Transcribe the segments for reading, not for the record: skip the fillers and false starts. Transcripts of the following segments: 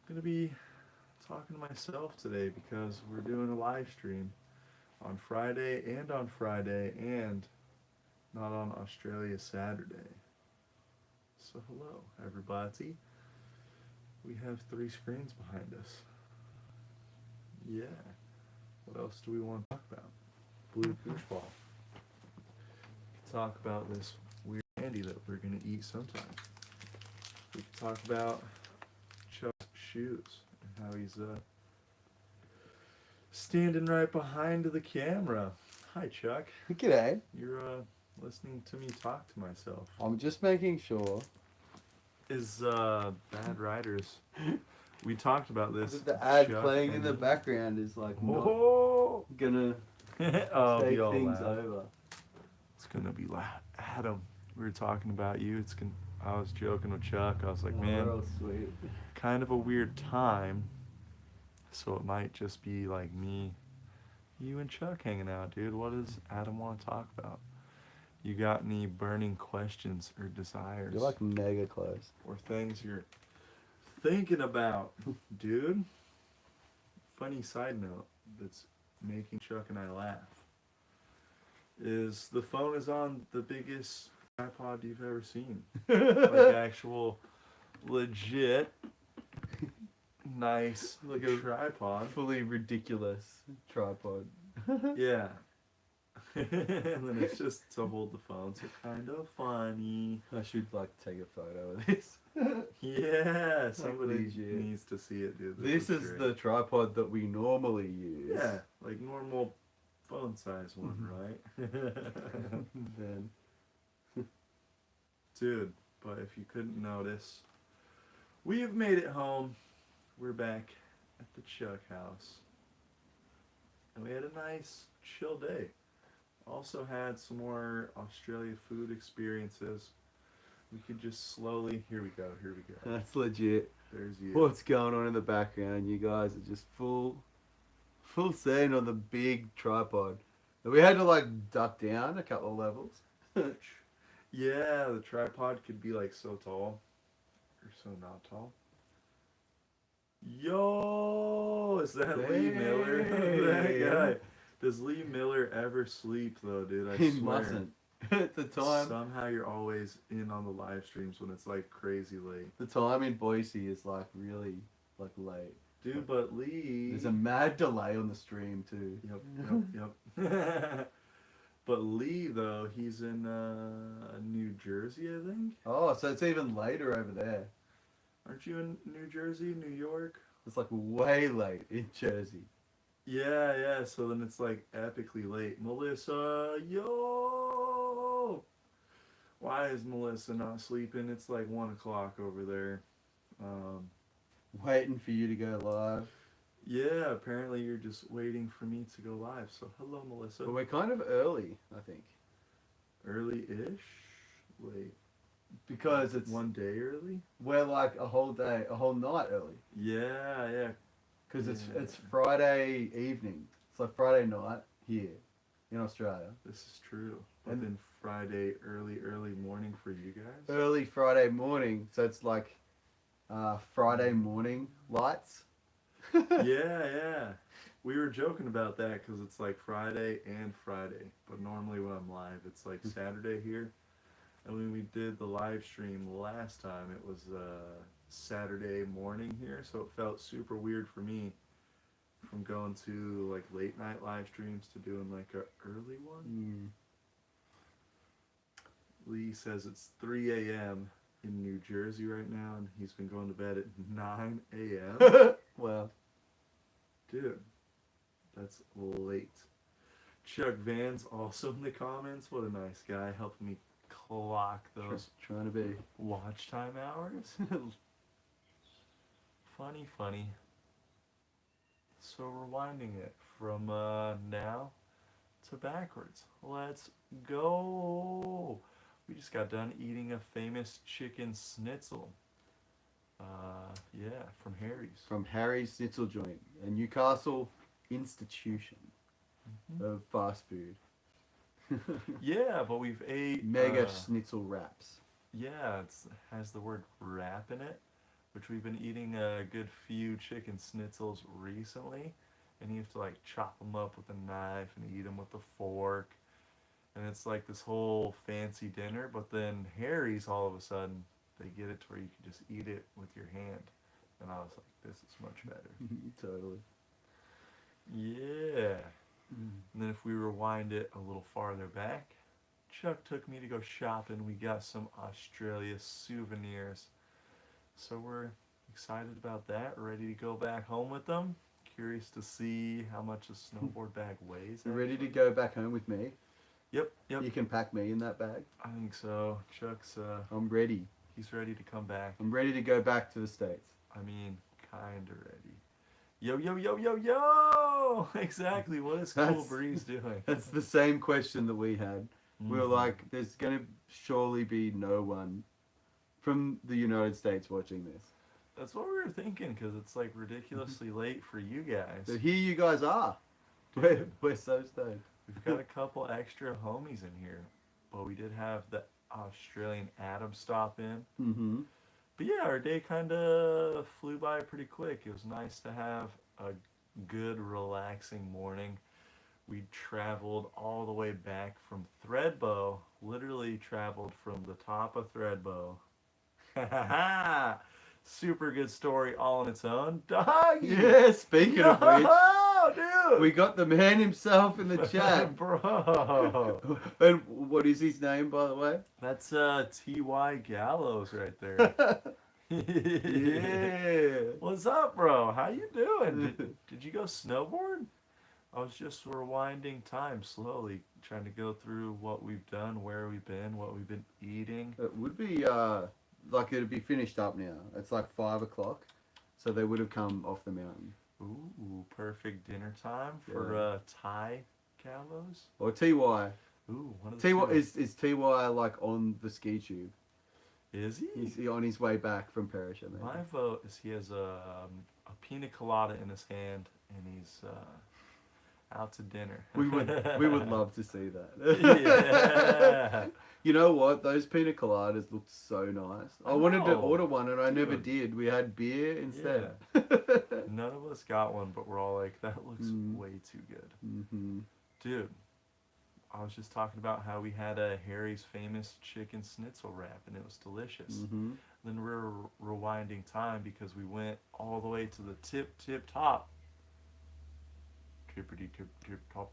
Gonna be talking to myself today because we're doing a live stream on Friday and not on Australia Saturday. So hello everybody. We have three screens behind us. Yeah. What else do we want to talk about? Blue Koosh Ball. Talk about this weird candy that we're gonna eat sometime. We can talk about Chuck's shoes and how he's standing right behind the camera. Hi, Chuck. G'day. You're listening to me talk to myself. I'm just making sure. Is Bad Riders? We talked about this. The ad Chuck playing in the and- background is like Oh, not gonna oh, take be all things loud. over. It's gonna be loud. Adam, we were talking about you. I was joking with Chuck. I was like, Oh, man, we're all sweet. kind of a weird time. So it might just be like me, you and Chuck hanging out, dude. What does Adam want to talk about? You got any burning questions or desires? You're like mega close. Or things you're thinking about, dude? Funny side note that's making Chuck and I laugh is the phone is on the biggest tripod you've ever seen. Like actual legit nice Like a tripod. fully ridiculous tripod. Yeah. And then it's just to hold the phone, so kind of funny. I should like take a photo of this. Yeah, somebody legit. needs to see it, dude. This is great. the tripod that we normally use. Yeah, like normal phone size one, right? Then Dude, but if you couldn't notice, we have made it home. We're back at the Chuck house. And we had a nice, chill day. Also had some more Australia food experiences. We could just slowly, here we go. that's legit. There's you. What's going on in the background? You guys are just full scene on the big tripod. And we had to like duck down a couple of levels. Yeah, the tripod could be like so tall or so not tall. Yo, is that Lee Miller? That guy. Does Lee Miller ever sleep though, dude? I He swear. mustn't. At the time, Somehow you're always in on the live streams when it's like crazy late. the time in Boise is like really like late. Dude, but Lee. There's a mad delay on the stream too. Yep. But Lee though, he's in New Jersey, I think. Oh, so it's even later over there. Aren't you in New Jersey, New York? It's like way late in Jersey. Yeah. So then it's like epically late. Melissa, yo. Why is Melissa not sleeping? It's like 1 o'clock over there. Waiting for you to go live. Yeah, apparently you're just waiting for me to go live. So hello, Melissa. But we're kind of early, I think. Early-ish? Late. Because it's One day early? we're like a whole day, a whole night early. Yeah. Because Yeah. it's Friday evening. It's like Friday night here in Australia. This is true. But And- then Friday early morning for you guys? Early Friday morning, so it's like Friday morning lights. Yeah. We were joking about that because it's like Friday and Friday. But normally when I'm live, it's like Saturday here. And when we did the live stream last time, it was Saturday morning here. So it felt super weird for me from going to like late night live streams to doing like a early one. Lee says it's 3 a.m. in New Jersey right now, and he's been going to bed at 9 a.m. Well, Dude, that's late. Chuck Van's also in the comments. What a nice guy, helping me clock those trying to be. watch time hours. Funny. So rewinding it from now to backwards. Let's go. We just got done eating a famous chicken schnitzel. Yeah, from Harry's. From Harry's Schnitzel Joint, a Newcastle institution of fast food. Yeah, but we've ate Mega schnitzel wraps. Yeah, it has the word wrap in it, which we've been eating a good few chicken schnitzels recently, and you have to like chop them up with a knife and eat them with a fork, and it's like this whole fancy dinner. But then Harry's all of a sudden they get it to where you can just eat it with your hand, and I was like, this is much better. Totally. Yeah. And then if we rewind it a little farther back, Chuck took me to go shopping. We got some Australia souvenirs. So we're excited about that. Ready to go back home with them. Curious to see how much a snowboard bag weighs. You ready to actually. go back home with me? Yep. You can pack me in that bag. I think so. Chuck's I'm ready. he's ready to come back. I'm ready to go back to the States. I mean, kinda ready. Yo yo yo yo yo! Exactly. What is Cool That's- Breeze doing? That's the same question that we had. We were Mhm. like, there's going to surely be no one from the United States watching this. That's what we were thinking, because it's like ridiculously late for you guys. So here you guys are. Dude. We're so stoked. We've got a couple extra homies in here, but we did have the Australian Adam stop in. Mm-hmm. But yeah, our day kind of flew by pretty quick. It was nice to have a good, relaxing morning. We traveled all the way back from Threadbow, literally traveled from the top of Threadbow. Super good story all on its own. Doggy! Yeah, speaking of which, Yo, dude! we got the man himself in the chat. Bro. And what is his name, by the way? That's T.Y. Gallows right there. Yeah. What's up, bro? How you doing? Did you go snowboard? I was just rewinding time slowly, trying to go through what we've done, where we've been, what we've been eating. It would be, like it'd be finished up now. It's like 5 o'clock. So they would have come off the mountain. Ooh, perfect dinner time for Yeah. Thai Gallows. Or TY. Ooh, one of the TY two. is TY like on the ski tube? Is he? He's on his way back from Perisher, maybe. My vote is he has a pina colada in his hand and he's out to dinner. We would love to see that. Yeah. You know what? Those pina coladas looked so nice. I wanted to know. order one and I never Dude. did. We had beer instead. None of us got one, but we're all like, that looks Mm. way too good. Mm-hmm. Dude, I was just talking about how we had Harry's famous chicken schnitzel wrap, and it was delicious. Mm-hmm. Then we're rewinding time because we went all the way to the tip top. Tippity tip top.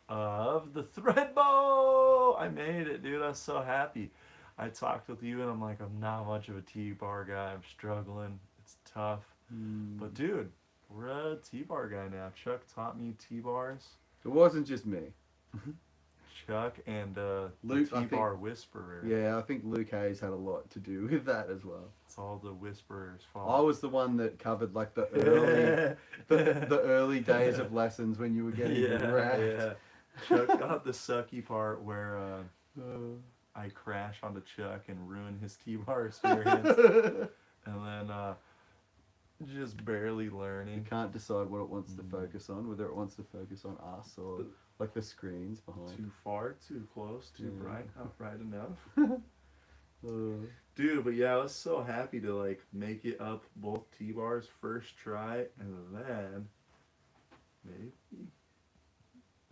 Of the Threadbow! I made it, dude. I was so happy. I talked with you, and I'm like, I'm not much of a T-bar guy. I'm struggling. It's tough. But, dude, we're a T-bar guy now. Chuck taught me T-bars. It wasn't just me. Chuck and Luke, the I T-bar whisperer. Yeah, I think Luke Hayes had a lot to do with that as well. It's all the whisperer's fault. I was the one that covered like the early the early days of lessons when you were getting wrecked. Yeah. Chuck got the sucky part where I crash onto Chuck and ruin his T-bar experience. And then just barely You learning. can't decide what it wants to focus on, whether it wants to focus on us or like the screens behind. Too far, too close, too Yeah. bright, not bright enough. Dude, but yeah, I was so happy to like make it up both T-bars first try, and then maybe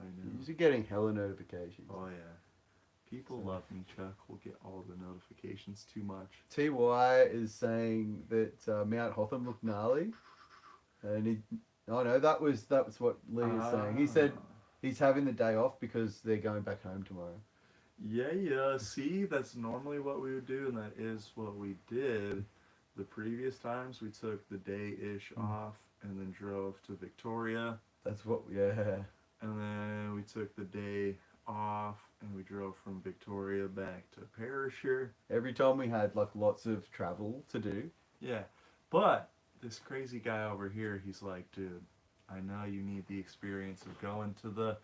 I know. You're getting hella notifications. Oh yeah, people So- love me. Chuck will get all the notifications too much. TY is saying that Mount Hotham looked gnarly, and he. Oh no, that was what Lee is saying. He said he's having the day off because they're going back home tomorrow. Yeah. See, that's normally what we would do, and that is what we did. The previous times we took the day-ish off and then drove to Victoria, That's what. Yeah. and then we took the day off and we drove from Victoria back to Perisher. Every time we had like lots of travel to do. Yeah, but this crazy guy over here, he's like, dude, I know you need the experience of going to the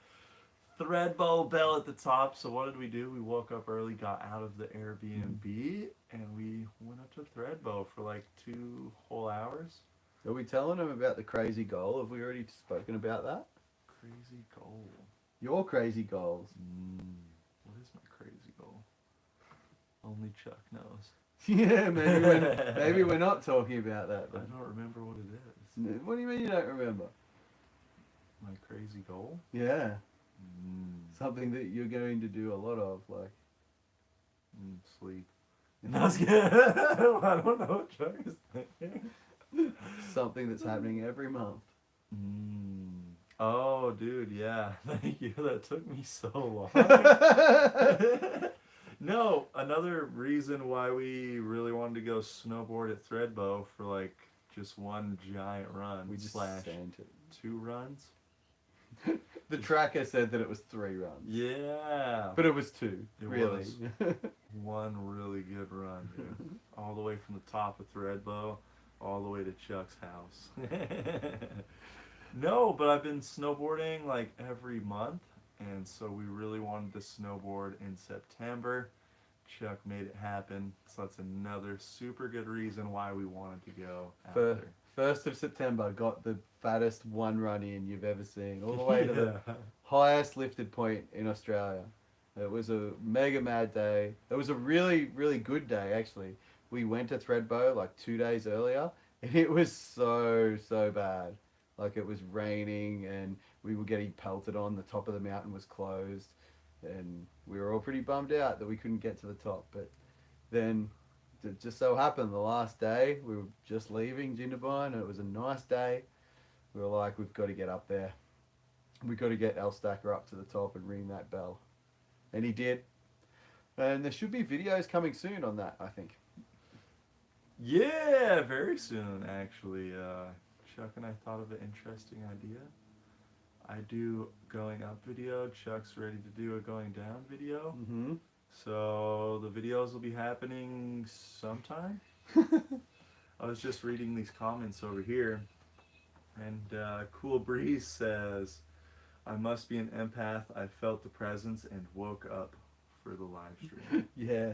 Threadbow Bell at the top. So what did we do? We woke up early, got out of the Airbnb, and we went up to Threadbow for like 2 whole hours. Are we telling them about the crazy goal? Have we already spoken about that? Crazy goal. Your crazy goals. What is my crazy goal? Only Chuck knows. Yeah, maybe we're not talking about that. I Then. don't remember what it is. What do you mean you don't remember? My crazy goal? Yeah, Mm, something that you're going to do a lot of, like. sleep. No, I was kidding. I don't know what Chuck is thinking. Something that's happening every month. Oh, dude, yeah. Thank you. That took me so long. No, another reason why we really wanted to go snowboard at Threadbow for like just one giant run We just slash sent it. 2 runs. The tracker said that it was 3 runs. Yeah. But it was 2, It really. was. One really good run, dude. All the way from the top of Threadbow, all the way to Chuck's house. No, but I've been snowboarding like every month, and so we really wanted to snowboard in September. Chuck made it happen, so that's another super good reason why we wanted to go For after. 1st of September, got the fattest one run in you've ever seen. All the way to the Yeah. highest lifted point in Australia. It was a mega mad day. It was a really, really good day, actually. We went to Threadbow like 2 days earlier, and it was so bad. Like it was raining, and we were getting pelted on. The top of the mountain was closed, and we were all pretty bummed out that we couldn't get to the top. But then it just so happened the last day, we were just leaving Jindabyne, and it was a nice day. We were like, we've got to get up there. We've got to get Elstacker up to the top and ring that bell. And he did. And there should be videos coming soon on that, I think. Yeah, very soon, actually. Chuck and I thought of an interesting idea. I do going up video. Chuck's ready to do a going down video. Mm-hmm. So the videos will be happening sometime. I was just reading these comments over here, and Cool Breeze says, "I must be an empath. I felt the presence and woke up for the live stream." Yeah.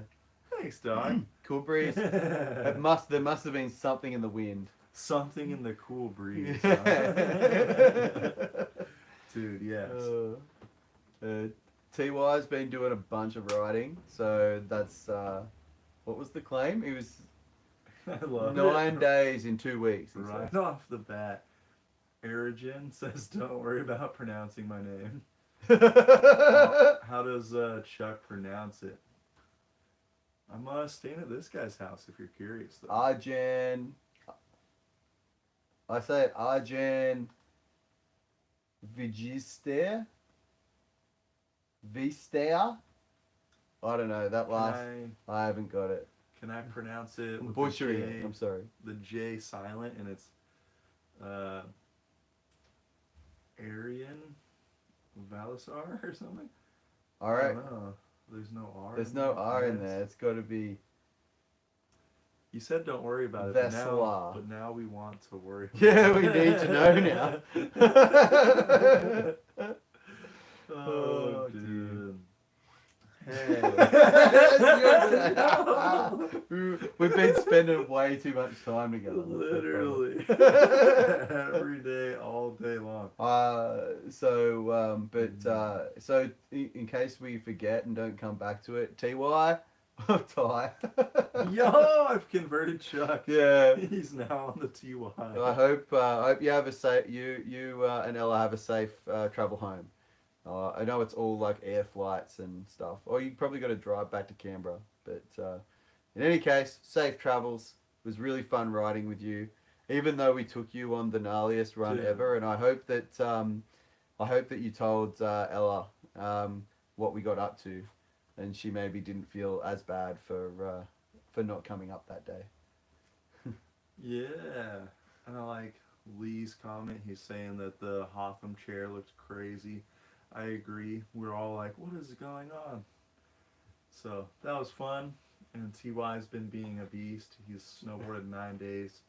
Thanks, dog. Cool breeze. There must have been something in the wind. Something in the cool breeze. Dude, yes. TY's been doing a bunch of riding, so that's what was the claim? He was I love 9 it. days in 2 weeks. he Right said. off the bat, Erigen says, "Don't worry about pronouncing my name." How does Chuck pronounce it? I'm staying at this guy's house if you're curious, though. Arjan. I say it Arjan Vigister. Vistea. I don't know that last. I haven't got it. Can I pronounce it? I'm With butchering the J, it. I'm sorry. The J silent, and it's Aryan Valisar or something. All right. I don't know. There's no R. There's in no there, R I in guess. there. It's got to be. You said don't worry about it, Vesla. but now we want to worry. Yeah, we need to know now. Oh, dude. dude. Hey. We've been spending way too much time together. Literally. Every day, all day long. So in case we forget and don't come back to it, TY, Ty. Yo, I've converted Chuck. Yeah. He's now on the TY. I hope you have a safe. You and Ella have a safe travel home. I know it's all like air flights and stuff. Or you probably got to drive back to Canberra. But in any case, safe travels. It was really fun riding with you, even though we took you on the gnarliest run ever. And I hope that you told Ella what we got up to, and she maybe didn't feel as bad for not coming up that day. Yeah. And I like Lee's comment. He's saying that the Hotham chair looked crazy. I agree. We're all like, what is going on? So that was fun. And TY's been being a beast. He's snowboarded 9 days.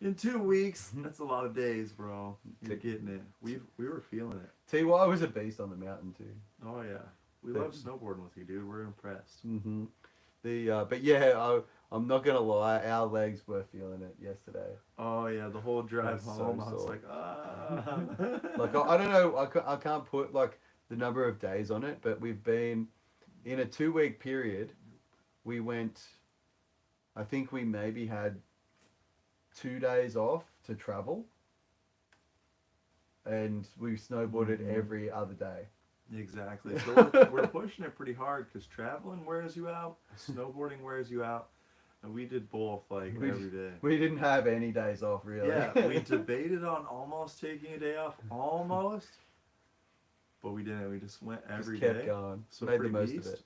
In 2 weeks, that's a lot of days, bro. You're getting it. We were feeling it. TY was a beast on the mountain too. Oh yeah. We love snowboarding with you, dude. We're impressed. Mm-hmm. But yeah, I'm not gonna lie, our legs were feeling it yesterday. Oh yeah, the whole drive So home, I was sore. like, ah. Like I don't know, I can't put like the number of days on it, but we've been in a 2 week period. We went I think we maybe had 2 days off to travel, and we snowboarded Mhm. every other day. Exactly. So we're pushing it pretty hard because traveling wears you out, snowboarding wears you out, and we did both like We, every day. we didn't have any days off really. Yeah, we debated on almost taking a day off, almost, but we didn't. We just went Just every kept day. going. So Made for the most of Beast,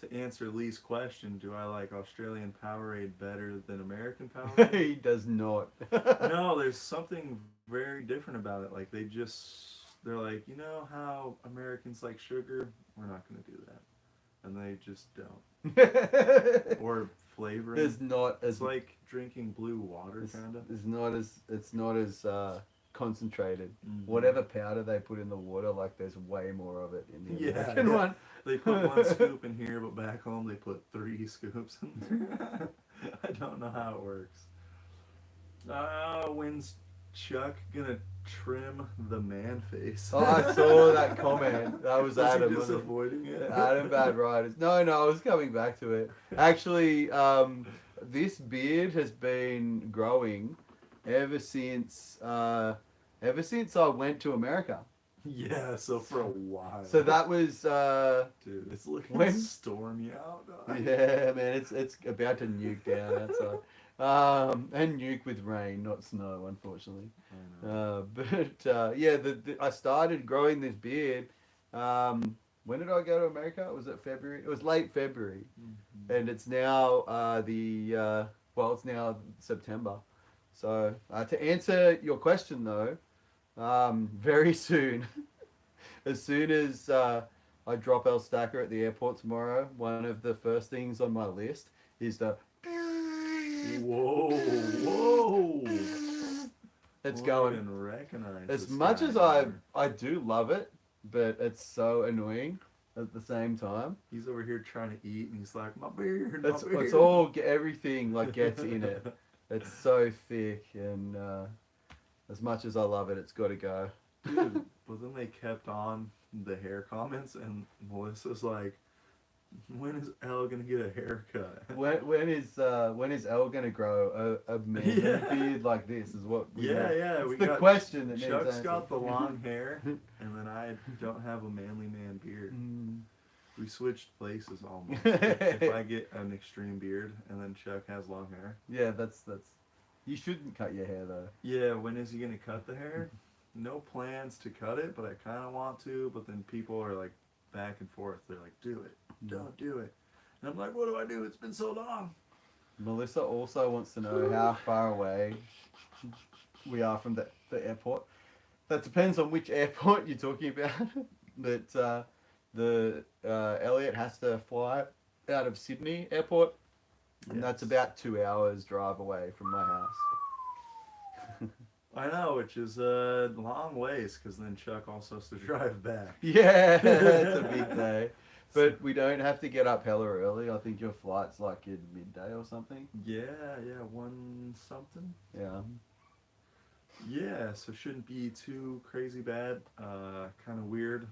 it. to answer Lee's question, do I like Australian Powerade better than American Powerade? He does not. No, there's something very different about it. Like they're like, you know how Americans like sugar? We're not gonna do that, and they just don't. Or flavoring. It's not as It's like drinking blue water, kind of. it's not as concentrated. Mhm. Whatever powder they put in the water, like there's way more of it in the Yeah, American yeah. one. They put one scoop in here, but back home they put 3 scoops in there. I don't know how it works. When's Chuck gonna trim the man face? Oh, I saw that comment. That was Adam, he just wasn't it? avoiding it? Adam Bad Riders. No, I was coming back to it. Actually, this beard has been growing ever since I went to America. Yeah, so for a while. So that was Dude, it's looking when- stormy out. Dog. yeah, man. It's about to nuke down outside. And nuke with rain, not snow, unfortunately. I know. Yeah, I started growing this beard. When did I go to America? Was it February? It was late February, Mhm. and it's now it's now September. So to answer your question though, very soon, as soon as I drop El Stacker at the airport tomorrow, one of the first things on my list is the Whoa, whoa! it's Won't going. even recognize As this much guy as I anymore. I do love it, but it's so annoying at the same time. He's over here trying to eat, and he's like, "My beard, my It's beard." everything like gets in it. It's so thick, and as much as I love it, it's got to go. Dude, but then they kept on the hair comments, and Melissa's like, "When is Elle gonna get a haircut?" When is Elle gonna grow a man Yeah. beard like this? Is what we Yeah, need. yeah. It's We the got question that needs Chuck's answered. got the long hair, and then I don't have a manly man beard. Mm. We switched places almost. If I get an extreme beard, and then Chuck has long hair. Yeah, that's. You shouldn't cut your hair though. Yeah, when is he gonna cut the hair? No plans to cut it, but I kind of want to. But then people are like back and forth. They're like, "Do it, don't do it," and I'm like, "What do I do? It's been so long." Melissa also wants to know how far away we are from the airport. That depends on which airport you're talking about. But Elliot has to fly out of Sydney Airport, and that's Yes. about 2 hours drive away from my house. I know, which is a long ways, because then Chuck also has to drive back. Yeah, it's a big day. But we don't have to get up hella early. I think your flight's like in midday or something. Yeah, one something. Yeah. Yeah, so shouldn't be too crazy bad. Kind of weird.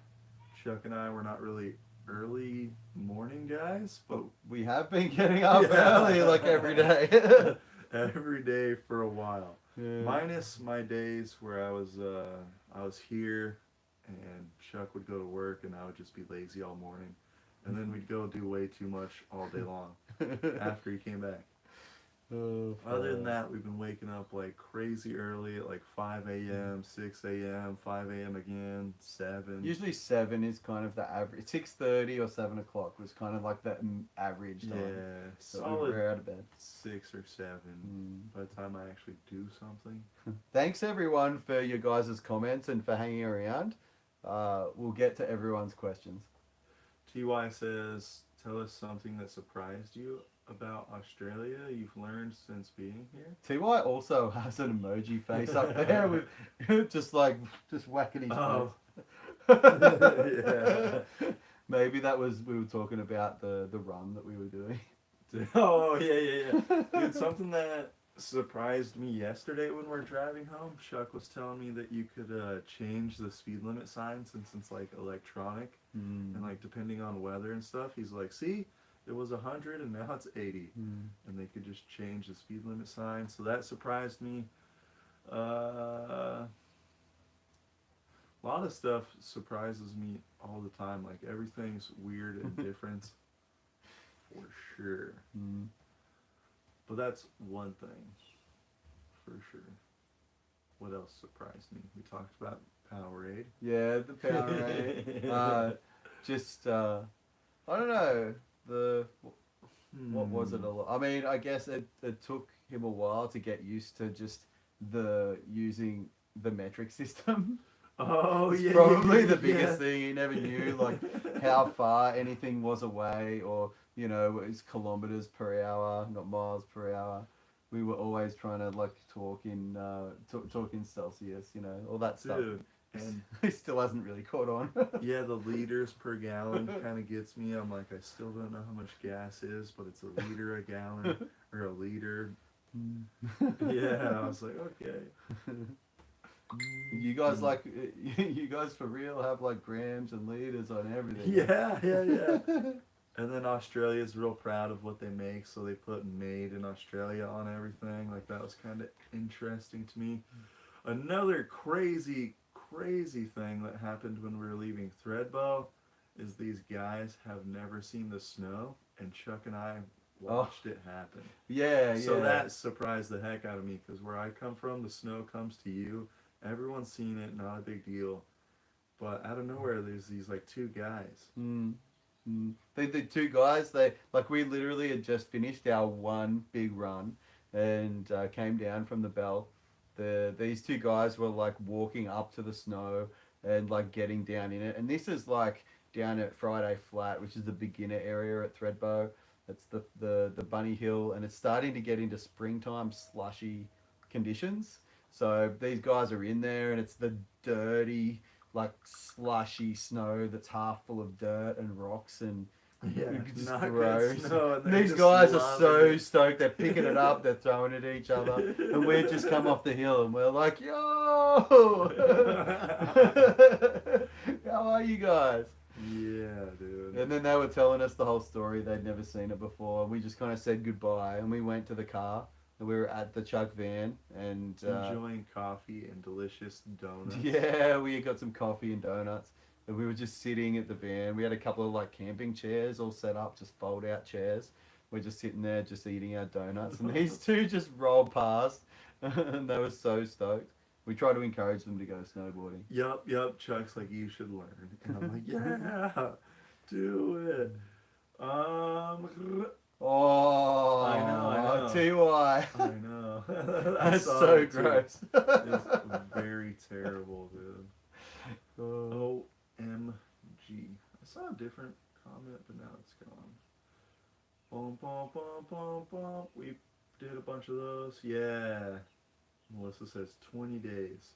Chuck and I were not really early morning guys, but We have been getting up Yeah. early like every day. every day for a while. Yeah. Minus my days where I was here, and Chuck would go to work, and I would just be lazy all morning, and then we'd go do way too much all day long after he came back. Oh, Other than fuck. that, we've been waking up like crazy early at like 5 a.m., 6 a.m., 5 a.m. again, 7. Usually 7 is kind of the average. 6:30 or 7 o'clock was kind of like the average Yeah, time. So solid we're out of bed. 6 or 7 Mm. by the time I actually do something. Thanks everyone for your guys' comments and for hanging around. We'll get to everyone's questions. TY says, tell us something that surprised you about Australia you've learned since being here. TY also has an emoji face up there with just whacking his Oh. face. Yeah. Maybe that was we were talking about the run that we were doing. Oh, yeah. Dude, something that surprised me yesterday when we were driving home, Chuck was telling me that you could change the speed limit sign since it's like electronic. Mm. And like depending on weather and stuff, he's like, see, It was 100 and now it's 80. Mm. And they could just change the speed limit sign. So that surprised me. A lot of stuff surprises me all the time. Like everything's weird and different for sure. Mm. But that's one thing for sure. What else surprised me? We talked about Powerade. Yeah, the Powerade. Just I don't know what was it? I mean, I guess it took him a while to get used to just the using the metric system. Oh It's yeah, probably yeah, the biggest yeah. thing. He never knew like how far anything was away, or you know, it was kilometers per hour, not miles per hour. We were always trying to like talk in Celsius, you know, all that stuff. Dude, and He still hasn't really caught on. yeah, the liters per gallon kind of gets me. I'm like, I still don't know how much gas is, but it's a liter a gallon or a liter. Yeah, I was like, okay. You guys like you guys for real have like grams and liters on everything. Yeah, yeah, yeah. And then Australia's real proud of what they make, so they put "made in Australia" on everything. Like that was kind of interesting to me. Another crazy, crazy thing that happened when we were leaving Threadbow is these guys have never seen the snow, and Chuck and I watched it happen. Yeah, So yeah. that surprised the heck out of me because where I come from, the snow comes to you. Everyone's seen it, not a big deal. But out of nowhere, there's these like two guys. Mm. Mm. The two guys, they like we literally had just finished our one big run and came down from the bell. These two guys were like walking up to the snow and like getting down in it. And this is like down at Friday Flat, which is the beginner area at Threadbow. It's the Bunny Hill, and it's starting to get into springtime slushy conditions. So these guys are in there, and it's the dirty, like slushy snow that's half full of dirt and rocks and Yeah, just not gross. good snow. And And they're these just guys are loving so it. stoked. They're picking it up. They're throwing it at each other, and we've just come off the hill, and we're like, "Yo, how are you guys?" Yeah, dude. And then they were telling us the whole story. They'd never seen it before. We just kind of said goodbye, and we went to the car. And we were at the Chuck van, and Enjoying coffee and delicious donuts. yeah, we got some coffee and donuts. And we were just sitting at the van. We had a couple of like camping chairs all set up, just fold out chairs. We're just sitting there, just eating our donuts. And these two just rolled past, and they were so stoked. We tried to encourage them to go snowboarding. Yup. Chuck's like, you should learn. And I'm like, yeah, do it. Oh, I know. TY. I know. I That's saw so it too. gross. It's very terrible, dude. Oh. OMG. I saw a different comment, but now it's gone. Boom, boom, boom, boom, boom. We did a bunch of those. Yeah. Melissa says 20 days.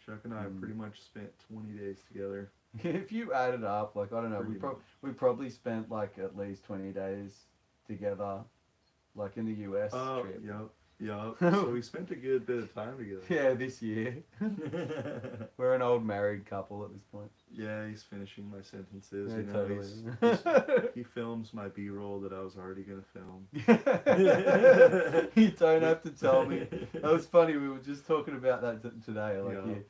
Chuck and I pretty much spent 20 days together. If you add it up, like I don't know, Pretty much. we probably spent like at least 20 days together, like in the US trip. Yup. So we spent a good bit of time together. Yeah, this year. We're an old married couple at this point. Yeah, he's finishing my sentences. Yeah, You know, totally. he films my B-roll that I was already gonna film. You don't have to tell me. That was funny. We were just talking about that today. Like,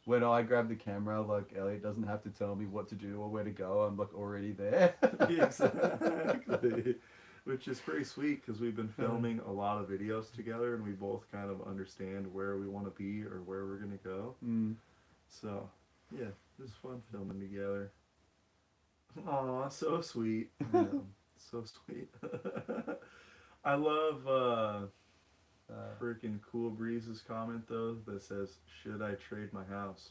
when I grab the camera, like Elliot doesn't have to tell me what to do or where to go. I'm like already there. Exactly. Which is pretty sweet because we've been filming a lot of videos together and we both kind of understand where we want to be or where we're gonna go. Mm. So, yeah, it was fun filming together. Aw, so sweet. So sweet. I love freaking Cool Breeze's comment though that says, "Should I trade my house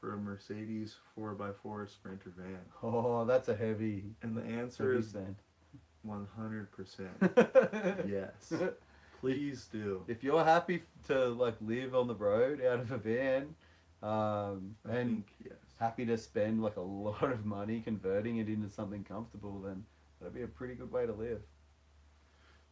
for a Mercedes 4x4 Sprinter van?" Oh, that's a heavy. And the answer is stand. 100%. Yes. Please do. If you're happy to like live on the road out of a van, I and think yes. happy to spend like a lot of money converting it into something comfortable, then that'd be a pretty good way to live.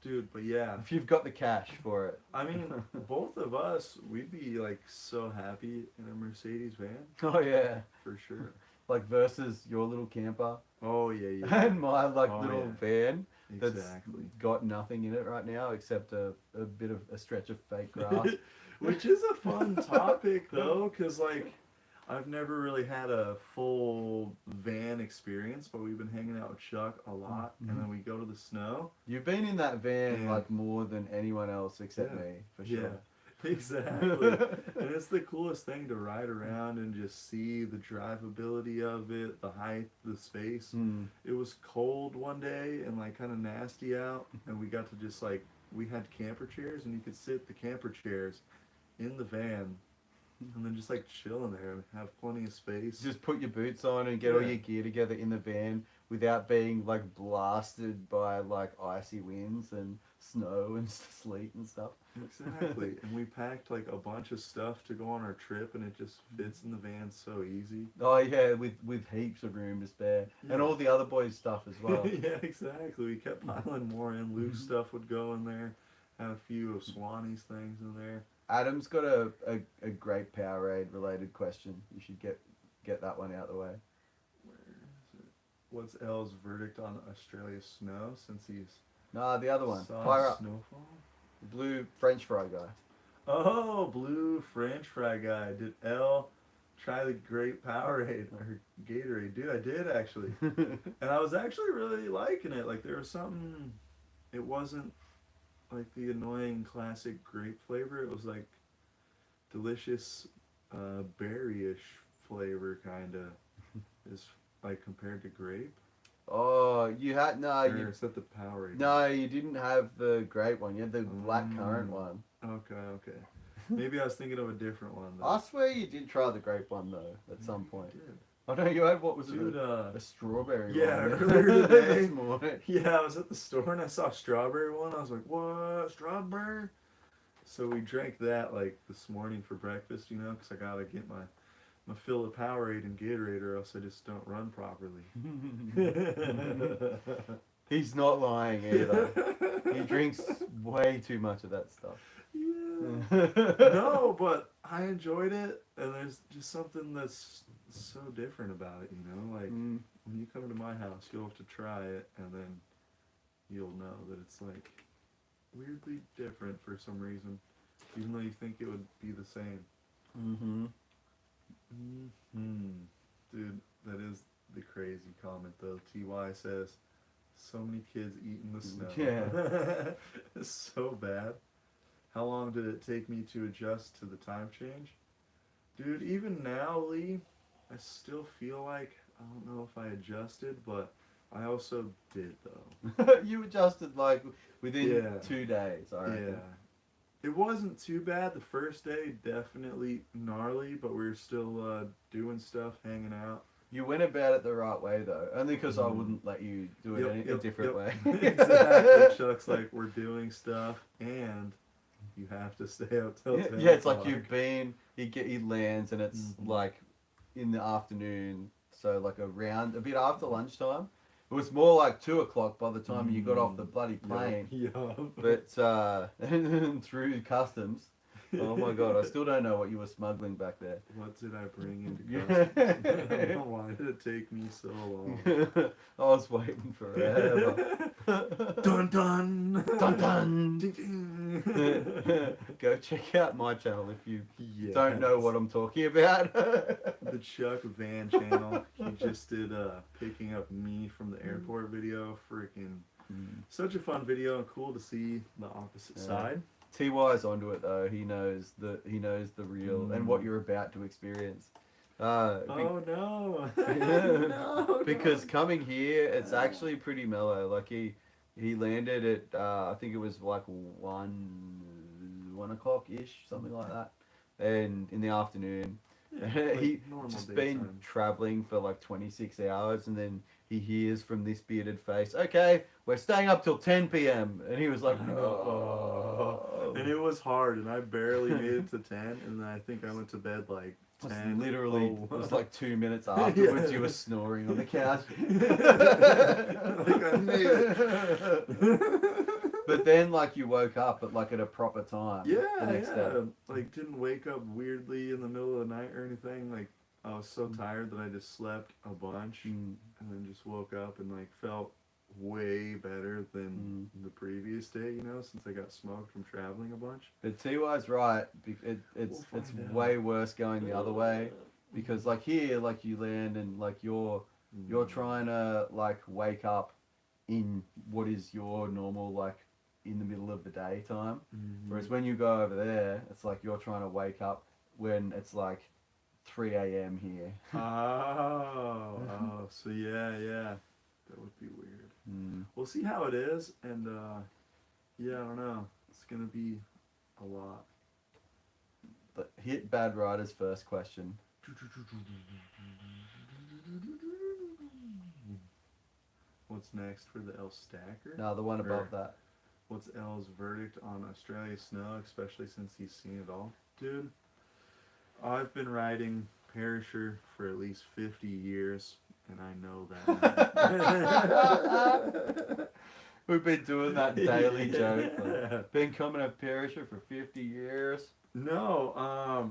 Dude, but yeah. If you've got the cash for it. I mean, both of us, we'd be like so happy in a Mercedes van. Oh yeah. For sure. like versus your little camper Oh yeah. and my like Oh, little yeah. van that's Exactly. got nothing in it right now except a bit of a stretch of fake grass. Which is a fun topic though, because like I've never really had a full van experience, but we've been hanging out with Chuck a lot, and then we go to the snow. You've been in that van And like more than anyone else except Yeah. me, for Yeah, sure. exactly. And it's the coolest thing to ride around and just see the drivability of it, the height, the space. Hmm. It was cold one day and like kind of nasty out, and we got to just like we had camper chairs, and you could sit the camper chairs in the van, and then just like chill in there and have plenty of space. Just put your boots on and get all Yeah. your gear together in the van without being like blasted by like icy winds and snow and sleet and stuff. Exactly. And we packed like a bunch of stuff to go on our trip, and it just fits in the van so easy. Oh yeah, with heaps of room to spare, and Yeah. all the other boys' stuff as well. Yeah, exactly. We kept piling more in. Luke's stuff would go in there. Had a few of Swanee's things in there. Adam's got a great Powerade related question. You should get that one out of the way. Where is it? What's L's verdict on Australia's snow since he's Nah, the other one. saw Fire up. snowfall? Blue French fry guy. Oh, blue French fry guy. Did L try the grape Powerade or Gatorade? Dude, I did actually. And I was actually really liking it. Like there was something. It wasn't like the annoying classic grape flavor. It was like delicious berry-ish flavor, kind of. Is like compared to grape. Oh, you had no, Or you is that the Powerade? no, you didn't have the grape one. You had the black currant one. Okay. Maybe I was thinking of a different one though. I swear you did try the grape one though at some point. I did. I know you had what was Dude, it? A strawberry yeah, one. earlier today. This morning. Yeah, I was at the store and I saw a strawberry one. I was like, what? Strawberry? So we drank that like this morning for breakfast, you know, because I gotta get my fill of Powerade and Gatorade, or else I just don't run properly. He's not lying either. He drinks way too much of that stuff. Yeah. No, but I enjoyed it, and there's just something that's so different about it, you know? Like, Mm. when you come to my house, you'll have to try it, and then you'll know that it's, like, weirdly different for some reason, even though you think it would be the same. Mm-hmm. Dude, that is the crazy comment, though. TY says, so many kids eating the snow. Yeah. It's so bad. How long did it take me to adjust to the time change? Dude, even now, Lee, I still feel like, I don't know if I adjusted, but I also did, though. You adjusted like within Yeah. 2 days, I reckon. Yeah. It wasn't too bad. The first day, definitely gnarly, but we were still doing stuff, hanging out. You went about it the right way though, only because I wouldn't let you do it a different way. Exactly. Chuck's like, we're doing stuff, and you have to stay up till 10 Yeah, it's like o'clock. you've been. He lands and it's like in the afternoon, so like around a bit after lunchtime. It was more like 2 o'clock by the time you got off the bloody plane. Yup. But and through customs. Oh my god, I still don't know what you were smuggling back there. What did I bring into Yeah. customs? I don't know. Why did it take me so long? I was waiting forever. Dun dun! Dun dun! Ding, ding. Go check out my channel if you Yes. don't know what I'm talking about. The Chuck Van channel. He just did picking up me from the airport video. Freaking such a fun video, and cool to see the opposite Yeah. side. TY's onto it though. He knows the real and what you're about to experience. Oh no! No, because coming here, it's actually pretty mellow. Like he landed at I think it was like 1 o'clock ish, something like that, and in the afternoon. Like He normal just daytime. been traveling for like 26 hours, and then he hears from this bearded face, "Okay, we're staying up till 10 p.m." And he was like, "No." And it was hard, and I barely made it to 10, and then I think I went to bed like It was 10. literally, Oh. it was like 2 minutes afterwards. Yeah. You were snoring on the couch. Like I made it. But then, like, you woke up at a proper time. Yeah, the next day. Like didn't wake up weirdly in the middle of the night or anything. Like I was so tired that I just slept a bunch and then just woke up and like felt way better than the previous day, you know, since I got smoked from traveling a bunch. But TY's right. We'll It's find out. way worse going the other way, because like here, like you land and like you're trying to like wake up in what is your normal like in the middle of the day time. Whereas when you go over there, it's like you're trying to wake up when it's like 3 a.m. here. Oh, so yeah, that would be weird. We'll see how it is, and yeah, I don't know. It's gonna be a lot. But hit Bad Rider's first question. What's next for the L Stacker? No, the one above Or that. what's L's verdict on Australia's snow, especially since he's seen it all? Dude, I've been riding Perisher for at least 50 years, and I know that. We've been doing that daily joke. Yeah. Like, been coming to Perisher for 50 years. No,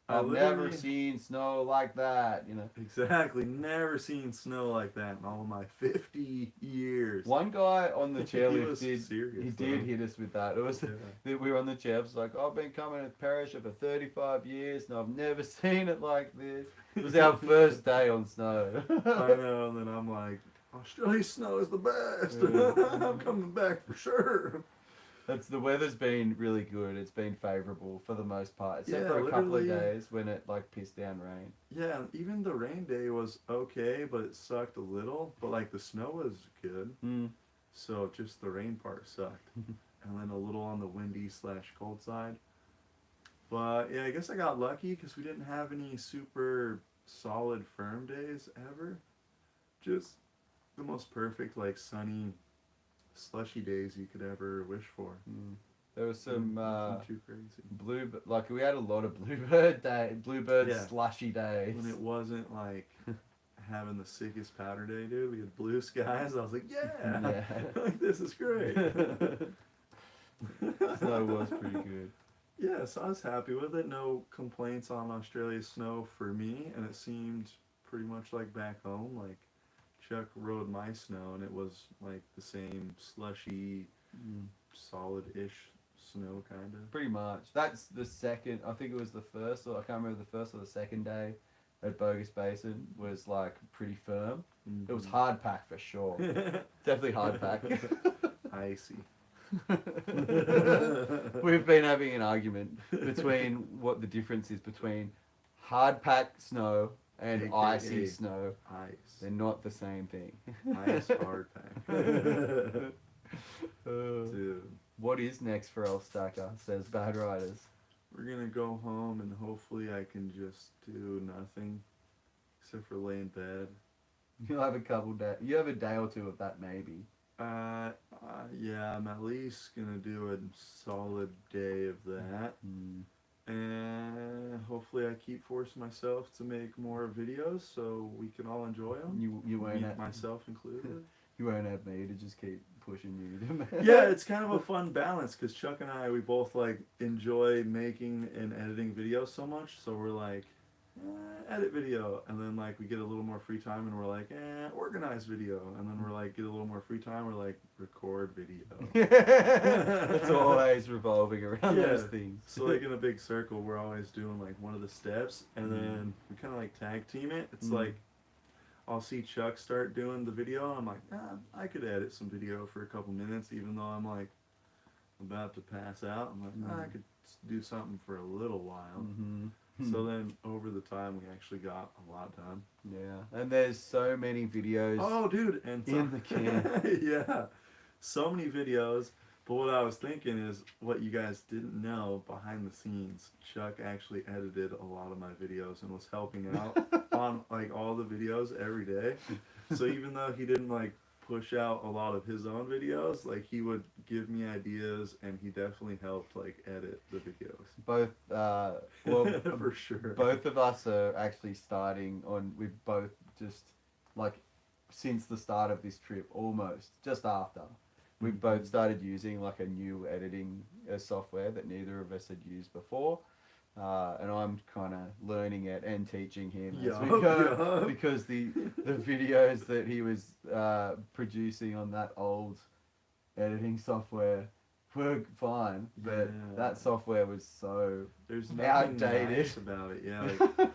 I've never seen snow like that, you know. Exactly, never seen snow like that in all my 50 years. One guy on the He chairlift was did serious, did though. hit us with that. It was Yeah. that we were on the chair. It was like, I've been coming to Perisher for 35 years and I've never seen it like this. It was our first day on snow. I know, and then I'm like, Australia's snow is the best. Yeah. I'm coming back for sure. The weather's been really good. It's been favourable for the most part, except Yeah, for a couple of literally. days when it like pissed down rain. Yeah, even the rain day was okay, but it sucked a little. But like the snow was good, so just the rain part sucked, and then a little on the windy/cold side. But yeah, I guess I got lucky because we didn't have any super solid firm days ever. Just the most perfect like sunny, slushy days you could ever wish for. There was some Nothing too crazy. like we had a lot of bluebird Yeah. slushy days. When it wasn't like having the sickest powder day, dude. We had blue skies. I was like, yeah, Yeah. like this is great. Snow was pretty good. Yeah, so I was happy with it. No complaints on Australia's snow for me, and it seemed pretty much like back home. Like Chuck rode my snow, and it was like the same slushy, solid-ish snow, kind of. Pretty much. That's the second. I think it was the first, or I can't remember the first or the second day at Bogus Basin was like pretty firm. It was hard pack for sure. Definitely hard pack. Icy. We've been having an argument between what the difference is between hard pack snow and AKA icy snow. Ice. They're not the same thing. Ice hard pack. Dude. What is next for El Stacker, says Bad Riders. We're gonna go home and hopefully I can just do nothing except for lay in bed. You'll have a couple days. You have a day or two of that maybe. Yeah, I'm at least gonna do a solid day of that. And hopefully I keep forcing myself to make more videos so we can all enjoy them. You won't have myself included. You won't have me to just keep pushing you to make. Yeah, it's kind of a fun balance because Chuck and I, we both like enjoy making and editing videos so much. So we're like, edit video, and then like we get a little more free time, and we're like, organize video, and then we're like get a little more free time, we're like record video. It's always revolving around Yeah. those things. So like in a big circle, we're always doing like one of the steps, and then we kind of like tag team it. It's like I'll see Chuck start doing the video, and I'm like, I could edit some video for a couple minutes, even though I'm like about to pass out. I'm like, I could do something for a little while. So then over the time, we actually got a lot done. Yeah, and there's so many videos. Oh, dude, and in the can. Yeah, so many videos. But what I was thinking is, what you guys didn't know behind the scenes, Chuck actually edited a lot of my videos and was helping out on like all the videos every day. So even though he didn't like push out a lot of his own videos, like he would give me ideas, and he definitely helped like edit the videos. Both, well, For sure. both of us are actually starting on. We've both just like since the start of this trip, almost just after. We've both started using like a new editing software that neither of us had used before. and I'm kind of learning it and teaching him as we Yup, go yup. because the videos that he was producing on that old editing software were fine, but that Yeah. software was so There's nothing outdated. nice about it. Yeah,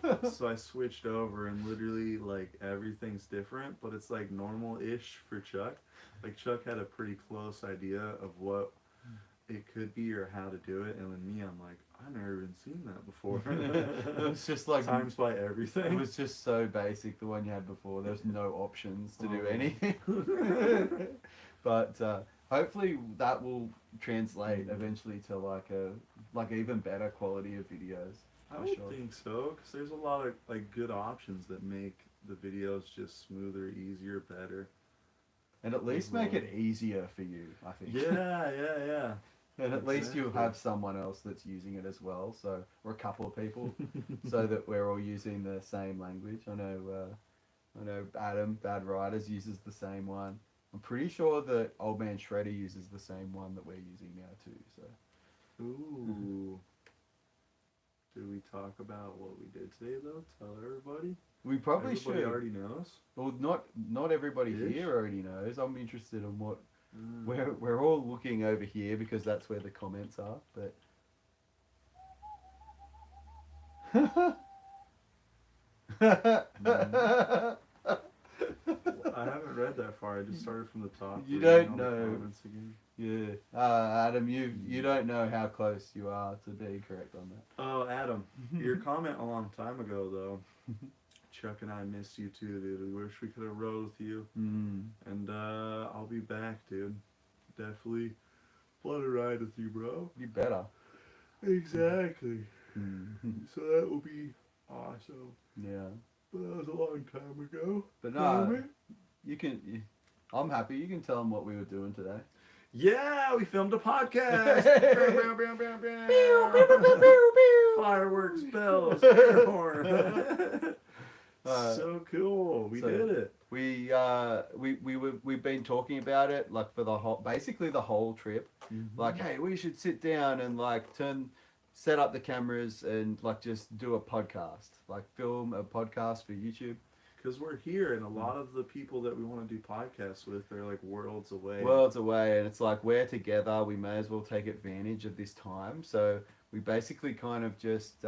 like so I switched over and literally like everything's different, but it's like normal-ish for Chuck. Like Chuck had a pretty close idea of what it could be or how to do it, and then me, I'm like, I've never even seen that before. It was just like Times by it everything. was just so basic. The one you had before, there's no options to do Oh. anything. But hopefully that will translate eventually to like even better quality of videos. I For would sure. think so, because there's a lot of like good options that make the videos just smoother, easier, better. And at least make it easier for you, I think. Yeah, yeah, yeah. And at least you'll Exactly. have someone else that's using it as well, so or a couple of people, so that we're all using the same language. I know Adam Bad Riders uses the same one. I'm pretty sure that Old Man Shredder uses the same one that we're using now too. So Ooh. Did we talk about what we did today though? Tell everybody. we probably Everybody should. already knows. Well, not everybody Ish. here already knows. I'm interested in what Mm. we're all looking over here because that's where the comments are. But I haven't read that far. I just started from the top. You reading don't all the know. comments again. Yeah, Adam, you don't know how close you are to being correct on that. Oh, Adam, your comment a long time ago though. Chuck and I missed you too, dude. We wish we could have rode with you. Mm. And I'll be back, dude. Definitely want to ride with you, bro. You better. Exactly. Mm. So that will be awesome. Yeah, But that was a long time ago. but Damn no, it. you can. I'm happy. You can tell them what we were doing today. Yeah, we filmed a podcast. Fireworks, bells, air horn. So cool. We so- did it. We've been talking about it like for the whole basically the whole trip. Like, hey, we should sit down and like set up the cameras and like just do a podcast, like film a podcast for YouTube. Because we're here, and a lot of the people that we want to do podcasts with, they're like worlds away. Worlds away, and it's like we're together. We may as well take advantage of this time. So we basically kind of just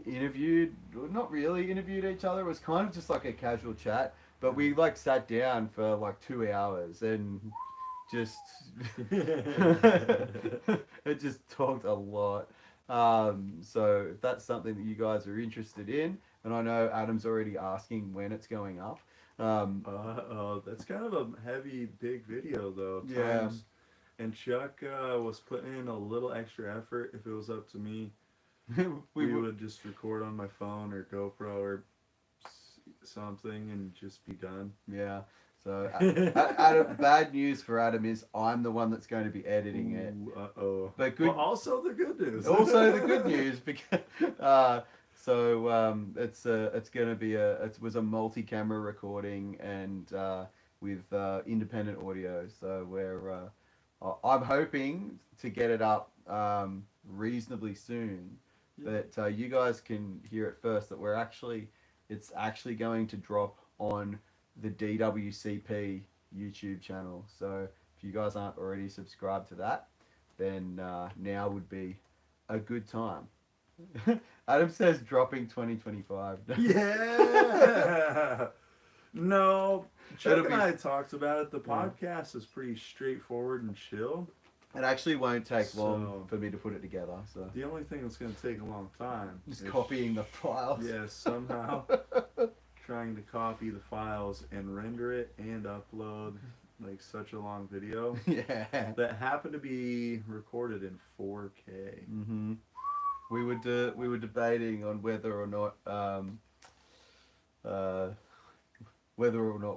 interviewed, not really interviewed each other. It was kind of just like a casual chat, but we like sat down for like 2 hours and just it just talked a lot. So if that's something that you guys are interested in, and I know Adam's already asking when it's going up. That's kind of a heavy, big video though. Yeah. Times. And Chuck was putting in a little extra effort. If it was up to me, we would just record on my phone or GoPro or something and just be done. Yeah. So Adam, bad news for Adam is I'm the one that's going to be editing it. Uh-oh. But good. Well, also the good news. Also the good news because it's going to be it was a multi-camera recording and with independent audio. So I'm hoping to get it up reasonably soon. Yeah. That you guys can hear it first. That it's actually going to drop on the DWCP YouTube channel. So if you guys aren't already subscribed to that, then now would be a good time. Adam says dropping 2025. Yeah. No, Chuck It'll and be- I talked about it. The podcast is pretty straightforward and chill. It actually won't take long So- for me to put it together. So The only thing that's going to take a long time just is copying the files. Yeah, somehow trying to copy the files and render it and upload like such a long video Yeah. that happened to be recorded in 4K. Mm-hmm. We were debating on whether or not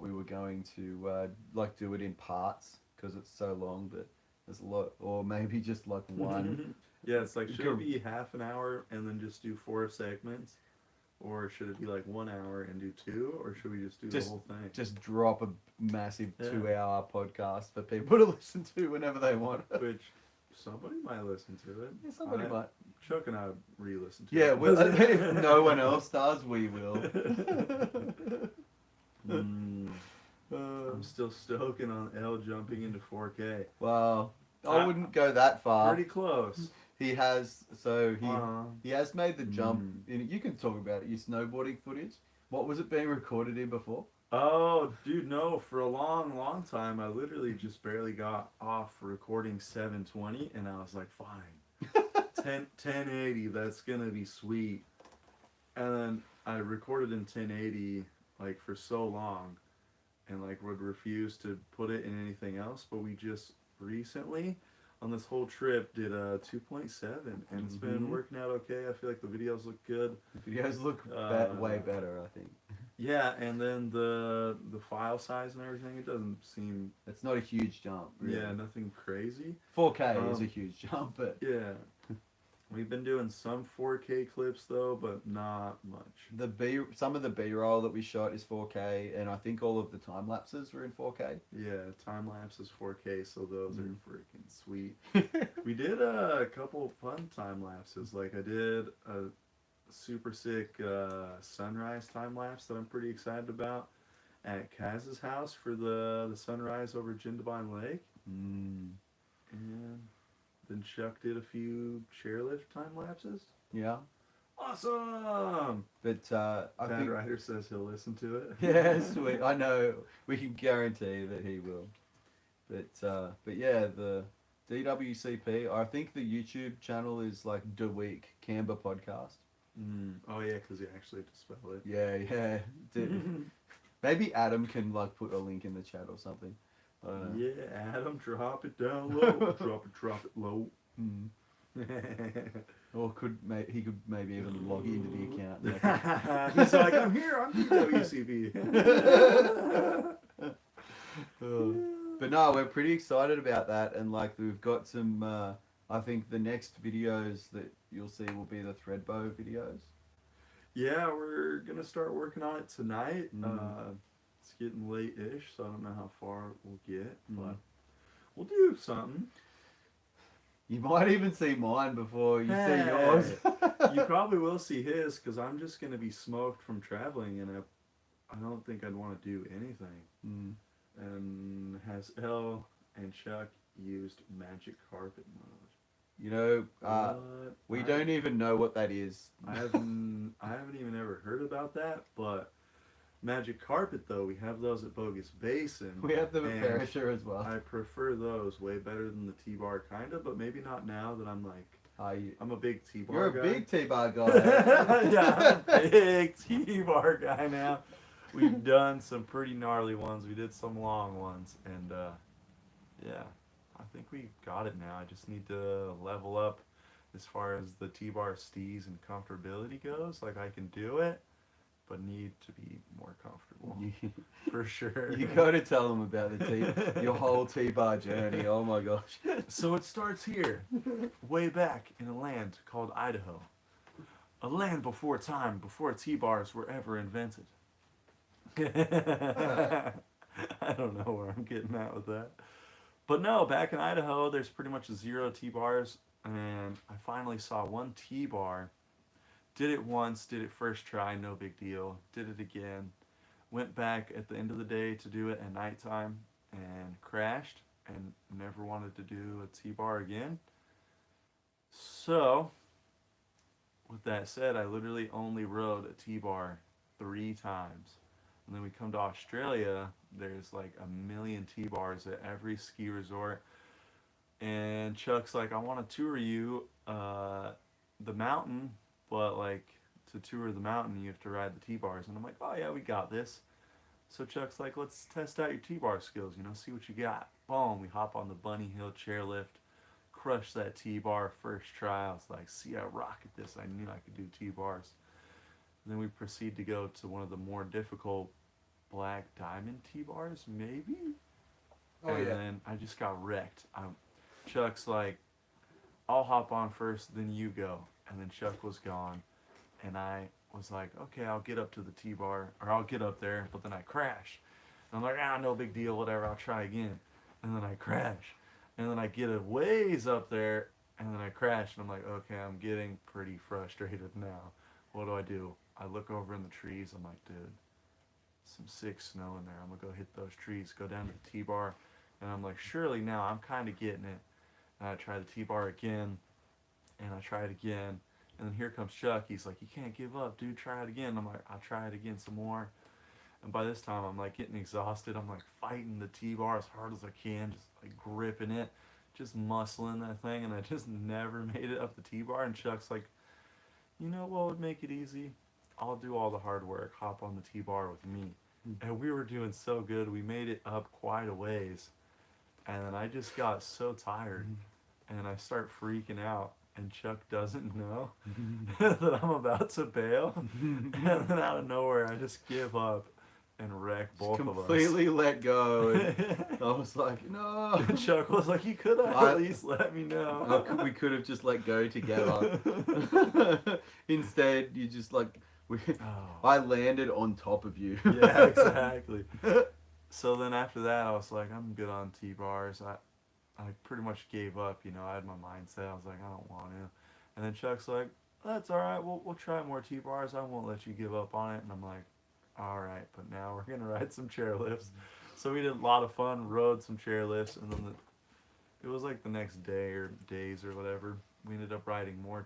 we were going to like do it in parts because it's so long, but there's a lot, or maybe just like one. Yeah, it's like, should it be half an hour and then just do 4 segments? Or should it be like 1 hour and do 2? Or should we just do the whole thing? Just drop a massive Yeah. 2-hour podcast for people to listen to whenever they want. Which somebody might listen to it. Yeah, somebody might. Chuck and I re-listen to Yeah, it. well, if no one else does, we will. I'm still stoking on L jumping into 4K. Well, I wouldn't go that far. Pretty close. He has he has made the jump. You can talk about it. Your snowboarding footage. What was it being recorded in before? Oh, dude, no. For a long, long time, I literally just barely got off recording 720, and I was like, fine. 1080, that's gonna be sweet. And then I recorded in 1080, like, for so long, and, like, would refuse to put it in anything else, but we just recently, on this whole trip, did a 2.7, and it's been working out okay. I feel like the videos look good. The videos look way better, I think. Yeah, and then the file size and everything, it doesn't seem... It's not a huge jump, really. Yeah, nothing crazy. 4K is a huge jump, but... Yeah. We've been doing some 4K clips, though, but not much. Some of the B-roll that we shot is 4K, and I think all of the time lapses were in 4K. Yeah, time lapse is 4K, so those are freaking sweet. We did a couple fun time lapses. Like, I did a super sick sunrise time lapse that I'm pretty excited about at Kaz's house for the sunrise over Jindabyne Lake. And then Chuck did a few chairlift time lapses. Yeah. Awesome! But I Bad think Ryder says he'll listen to it. yeah, sweet. I know. We can guarantee that he will. But yeah, the DWCP. I think the YouTube channel is like The Week Canberra Podcast. Oh yeah, because you actually have to spell it. Yeah. Maybe Adam can like put a link in the chat or something. Yeah, Adam, drop it down low. drop it low. Or he could maybe even log into the account. He's like, I'm here, I'm DWCP. But no, we're pretty excited about that, and like we've got some. I think the next videos that you'll see will be the Threadbow videos. Yeah, we're gonna start working on it tonight. It's getting late-ish, so I don't know how far we'll get, but we'll do something. You might even see mine before you see yours. You probably will see his, because I'm just gonna be smoked from traveling, and I don't think I'd want to do anything. And has Elle and Chuck used magic carpet mode? You know, we don't even know what that is. I haven't even ever heard about that, but magic carpet though, we have those at Bogus Basin. We have them at Perisher as well. I prefer those way better than the T-bar kinda, but maybe not now that I'm like, I'm a big T-bar guy. You're a big T-bar guy. Yeah, I'm a big T-bar guy now. We've done some pretty gnarly ones. We did some long ones, and yeah, I think we got it now. I just need to level up as far as the T-bar steez and comfortability goes. Like, I can do it, but need to be more comfortable. For sure. You got to tell them about your whole T-bar journey. Oh my gosh. So it starts here, way back in a land called Idaho. A land before time, before T-bars were ever invented. I don't know where I'm getting at with that. But no, back in Idaho, there's pretty much 0 T-bars, and I finally saw one T-bar. Did it once, did it first try, no big deal. Did it again. Went back at the end of the day to do it at nighttime, and crashed, and never wanted to do a T-bar again. So, with that said, I literally only rode a T-bar 3 times. And then we come to Australia, there's like 1 million T-bars at every ski resort. And Chuck's like, I want to tour you the mountain, but like to tour the mountain, you have to ride the T-bars. And I'm like, oh yeah, we got this. So Chuck's like, let's test out your T-bar skills, you know, see what you got. Boom, we hop on the Bunny Hill chairlift, crush that T-bar first try. I was like, see, I rock at this. I knew I could do T-bars. Then we proceed to go to one of the more difficult Black Diamond T-bars, maybe? Oh, and yeah. then I just got wrecked. Chuck's like, I'll hop on first, then you go. And then Chuck was gone. And I was like, okay, I'll get up to the T-bar, or I'll get up there, but then I crash. And I'm like, no big deal, whatever, I'll try again. And then I crash. And then I get a ways up there, and then I crash, and I'm like, okay, I'm getting pretty frustrated now. What do? I look over in the trees. I'm like, dude, some sick snow in there. I'm gonna go hit those trees, go down to the T-bar, and I'm like, surely now I'm kind of getting it. And I try the T-bar again, and I try it again, and then here comes Chuck. He's like, you can't give up, dude. Try it again. I'm like, I'll try it again some more. And by this time, I'm like getting exhausted. I'm like fighting the T-bar as hard as I can, just like gripping it, just muscling that thing, and I just never made it up the T-bar. And Chuck's like, you know what would make it easy? I'll do all the hard work. Hop on the T-bar with me. And we were doing so good. We made it up quite a ways. And then I just got so tired, and I start freaking out. And Chuck doesn't know that I'm about to bail. And then out of nowhere, I just give up and wreck both of us. Completely let go. And I was like, no. And Chuck was like, you could have at least let me know. We could have just let go together. Instead, you just like, I landed on top of you. Yeah, exactly. So then after that, I was like, I'm good on T-bars. I pretty much gave up, you know. I had my mindset. I was like, I don't want to. And then Chuck's like, that's all right. We'll try more T-bars. I won't let you give up on it. And I'm like, all right, but now we're going to ride some chairlifts. So we did a lot of fun, rode some chairlifts, and then it was like the next day or days or whatever. We ended up riding more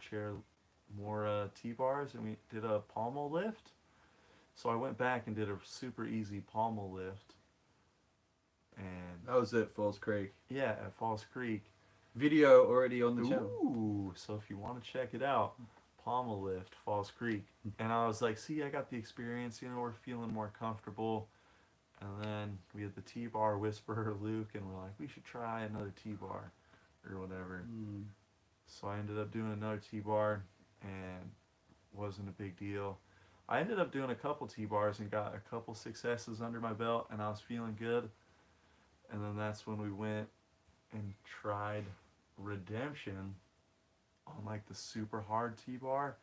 T-bars, and we did a pommel lift. So I went back and did a super easy pommel lift. And that was at Falls Creek. Yeah, at Falls Creek. Video already on the channel. Ooh, so if you want to check it out, pommel lift, Falls Creek. And I was like, see, I got the experience, you know, we're feeling more comfortable. And then we had the T-bar whisperer, Luke, and we're like, we should try another T-bar or whatever. So I ended up doing another T-bar, and wasn't a big deal. I ended up doing a couple T-bars and got a couple successes under my belt, and I was feeling good. And then that's when we went and tried Redemption on like the super hard T-bar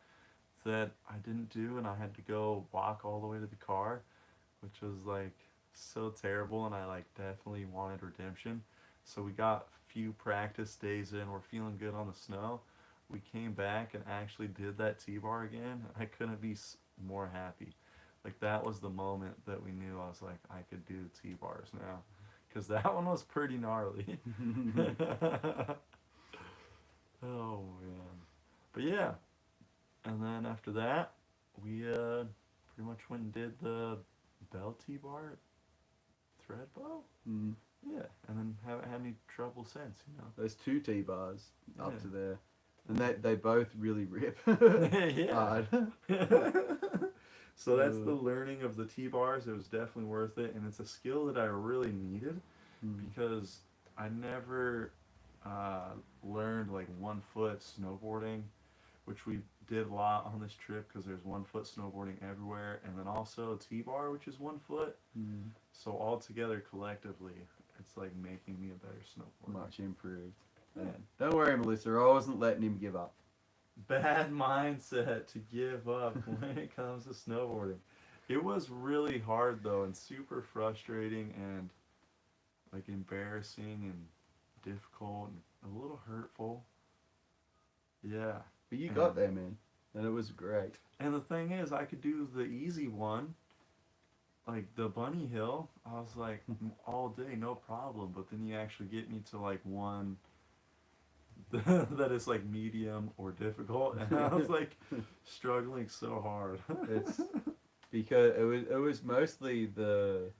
that I didn't do, and I had to go walk all the way to the car, which was like so terrible, and I like definitely wanted Redemption. So we got a few practice days in, we're feeling good on the snow. We came back and actually did that T-bar again. I couldn't be more happy. Like that was the moment that we knew. I was like, I could do T-bars now. Because that one was pretty gnarly. Oh, man. But yeah. And then after that, we pretty much went and did the Bell T-bar thread bow. Yeah. And then haven't had any trouble since, you know. There's 2 T-bars up to there. And they both really rip. Yeah. So that's the learning of the T-bars. It was definitely worth it, and it's a skill that I really needed because I never learned like 1 foot snowboarding, which we did a lot on this trip because there's 1 foot snowboarding everywhere, and then also T-bar, which is 1 foot. So all together collectively, it's like making me a better snowboarder. Much improved. Yeah. Don't worry, Melissa. I wasn't letting him give up. Bad mindset to give up when it comes to snowboarding. It was really hard though, and super frustrating, and like embarrassing and difficult and a little hurtful. Yeah. But you got there, man, and it was great. And the thing is, I could do the easy one, like the bunny hill. I was like, all day, no problem. But then you actually get me to like one that is like medium or difficult, and I was like struggling so hard. It's because it was mostly the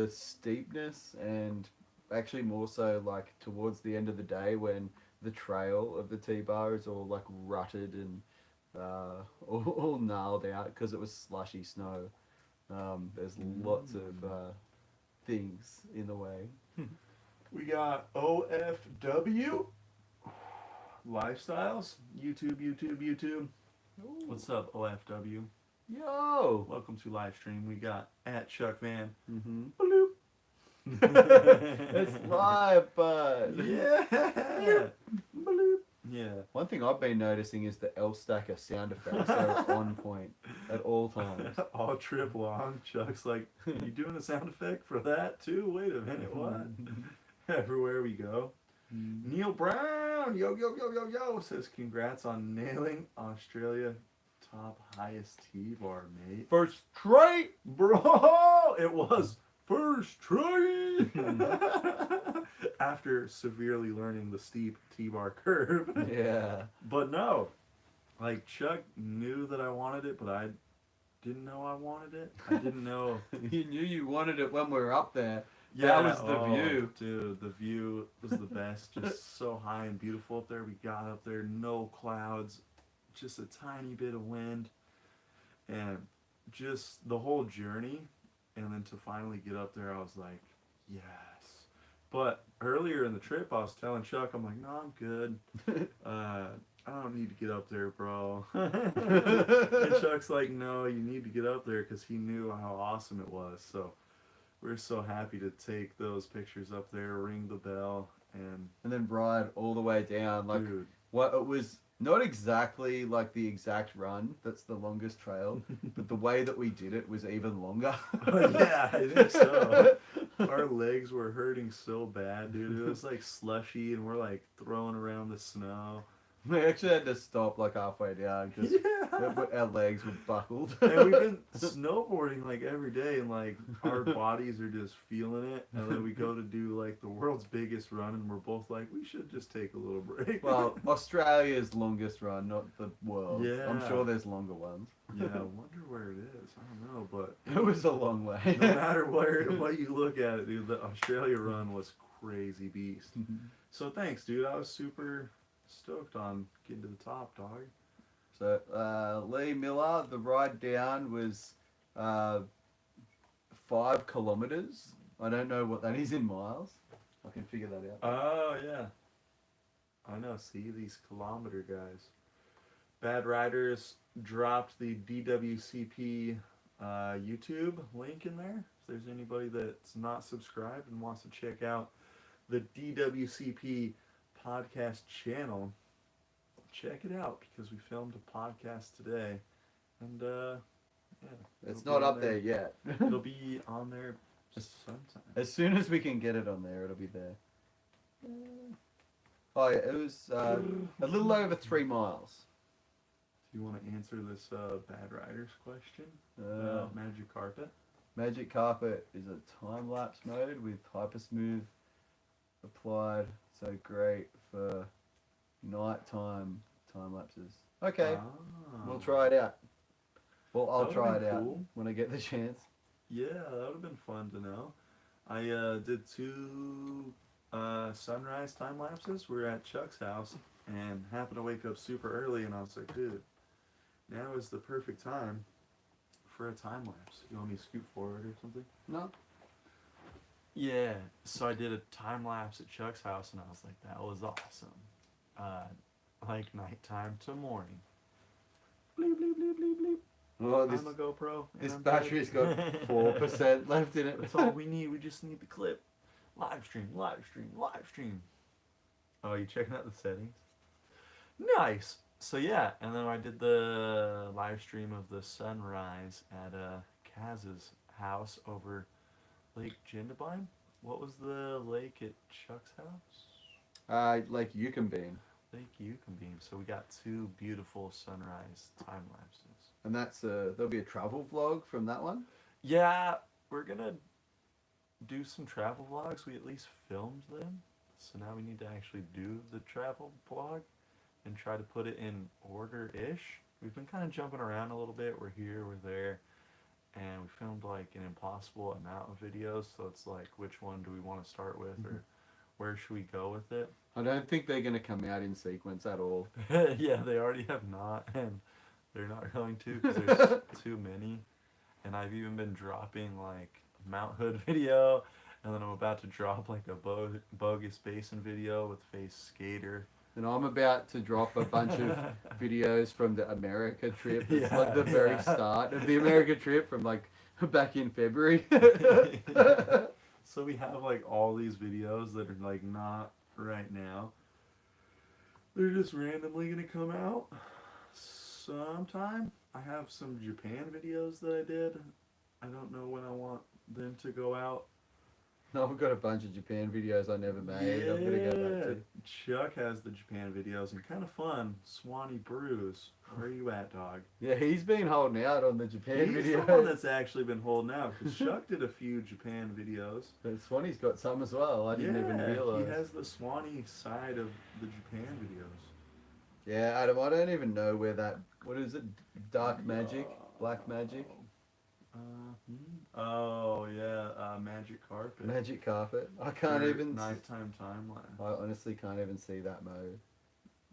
steepness, and actually more so like towards the end of the day when the trail of the T-bar is all like rutted and all gnarled out because it was slushy snow. There's lots of things in the way. We got OFW Lifestyles. YouTube. Ooh. What's up, OFW? Yo! Welcome to live stream. We got at Chuck Van. Bloop. It's live, bud. Yeah. Bloop. Yeah. One thing I've been noticing is the L stacker sound effects are on point at all times. All trip long, Chuck's like, you doing a sound effect for that too? Wait a minute, what? everywhere we go. Mm. Neil Brown, yo yo yo yo yo, says congrats on nailing Australia top highest T-bar, mate. First try, Bro, it was first try. After severely learning the steep T-bar curve. Yeah. But no, like Chuck knew that I wanted it, but I didn't know I wanted it. I didn't know. You knew you wanted it when we were up there. Yeah, That was the oh, view. dude. The view was the best. Just so high and beautiful up there. We got up there, no clouds, just a tiny bit of wind, and just the whole journey. And then to finally get up there, I was like, yes. But earlier in the trip, I was telling Chuck, I'm like, no, I'm good. I don't need to get up there, bro. And Chuck's like, no, you need to get up there because he knew how awesome it was. So we're so happy to take those pictures up there, ring the bell, and And then ride all the way down. Like, dude, what it was not exactly like the exact run that's the longest trail, but the way that we did it was even longer. yeah, I think so. Our legs were hurting so bad, dude. It was like slushy, and we're like throwing around the snow. We actually had to stop like halfway down because Yeah. our legs were buckled. And we've been snowboarding like every day, and like our bodies are just feeling it. And then we go to do like the world's biggest run, and we're both like, we should just take a little break. Well, Australia's longest run, not the world. Yeah. I'm sure there's longer ones. Yeah, I wonder where it is. I don't know, but It was a long way. no matter what you look at it, dude, the Australia run was crazy beast. So thanks, dude. I was super stoked on getting to the top, dog. So Lee Miller, the ride down was 5 kilometers. I don't know what that is in miles. I can figure that out. Oh yeah, I know. See these kilometer guys. Bad Riders dropped the DWCP YouTube link in there. If there's anybody that's not subscribed and wants to check out the DWCP podcast channel, check it out because we filmed a podcast today, and yeah, It's it'll not be up on there yet. It'll be on there sometime. As soon as we can get it on there, it'll be there. Oh yeah, it was a little over 3 miles. Do you want to answer this Bad Riders question Uh, about Magic Carpet? Magic Carpet is a time-lapse mode with hypersmooth applied, so great for nighttime time lapses. Okay, we'll try it out. Well, I'll That try would've it been out cool. when I get the chance. Yeah, that would have been fun to know. I did 2 sunrise time lapses. We were at Chuck's house and happened to wake up super early, and I was like, dude, now is the perfect time for a time lapse. You want me to scoot forward or something? No. Yeah, so I did a time lapse at Chuck's house, and I was like, that was awesome. Like nighttime to morning. Bleep, bleep, bleep, bleep, bleep. Well, this I'm a GoPro. and this I'm battery's good. got 4% left in it. That's all we need. We just need the clip. Live stream, live stream, live stream. Oh, you checking out the settings? Nice. So yeah, and then I did the live stream of the sunrise at Kaz's house over Lake Jindabyne. What was the lake at Chuck's house? Like Yukonbeam. Lake Yukonbeam. So we got 2 beautiful sunrise time lapses. And that's there'll be a travel vlog from that one. Yeah, we're gonna do some travel vlogs. We at least filmed them, so now we need to actually do the travel vlog and try to put it in order-ish. We've been kind of jumping around a little bit. We're here, we're there, and we filmed like an impossible amount of videos, so it's like, which one do we want to start with, or where should we go with it? I don't think they're gonna come out in sequence at all. Yeah, they already have not, and they're not going to because there's too many. And I've even been dropping like Mount Hood video, and then I'm about to drop like a bogus basin video with Face Skater. And I'm about to drop a bunch of videos from the America trip. It's like the very start of the America trip from like back in February. So we have like all these videos that are like not right now. They're just randomly gonna come out sometime. I have some Japan videos that I did. I don't know when I want them to go out. No, I've got a bunch of Japan videos I never made. I'm gonna go back Yeah, to. Chuck has the Japan videos and kind of fun. Swanee Brews, where are you at, dog? Yeah, he's been holding out on the Japan He's the one videos. that's actually been holding out because Chuck did a few Japan videos. But Swanee's got some as well. I didn't even Yeah, he realize. has the Swanee side of the Japan videos. Yeah, Adam, I don't even know where that. What is it? Dark magic, black magic, Oh yeah, Magic Carpet. magic carpet. I can't For even. nighttime timeline. I honestly can't even see that mode.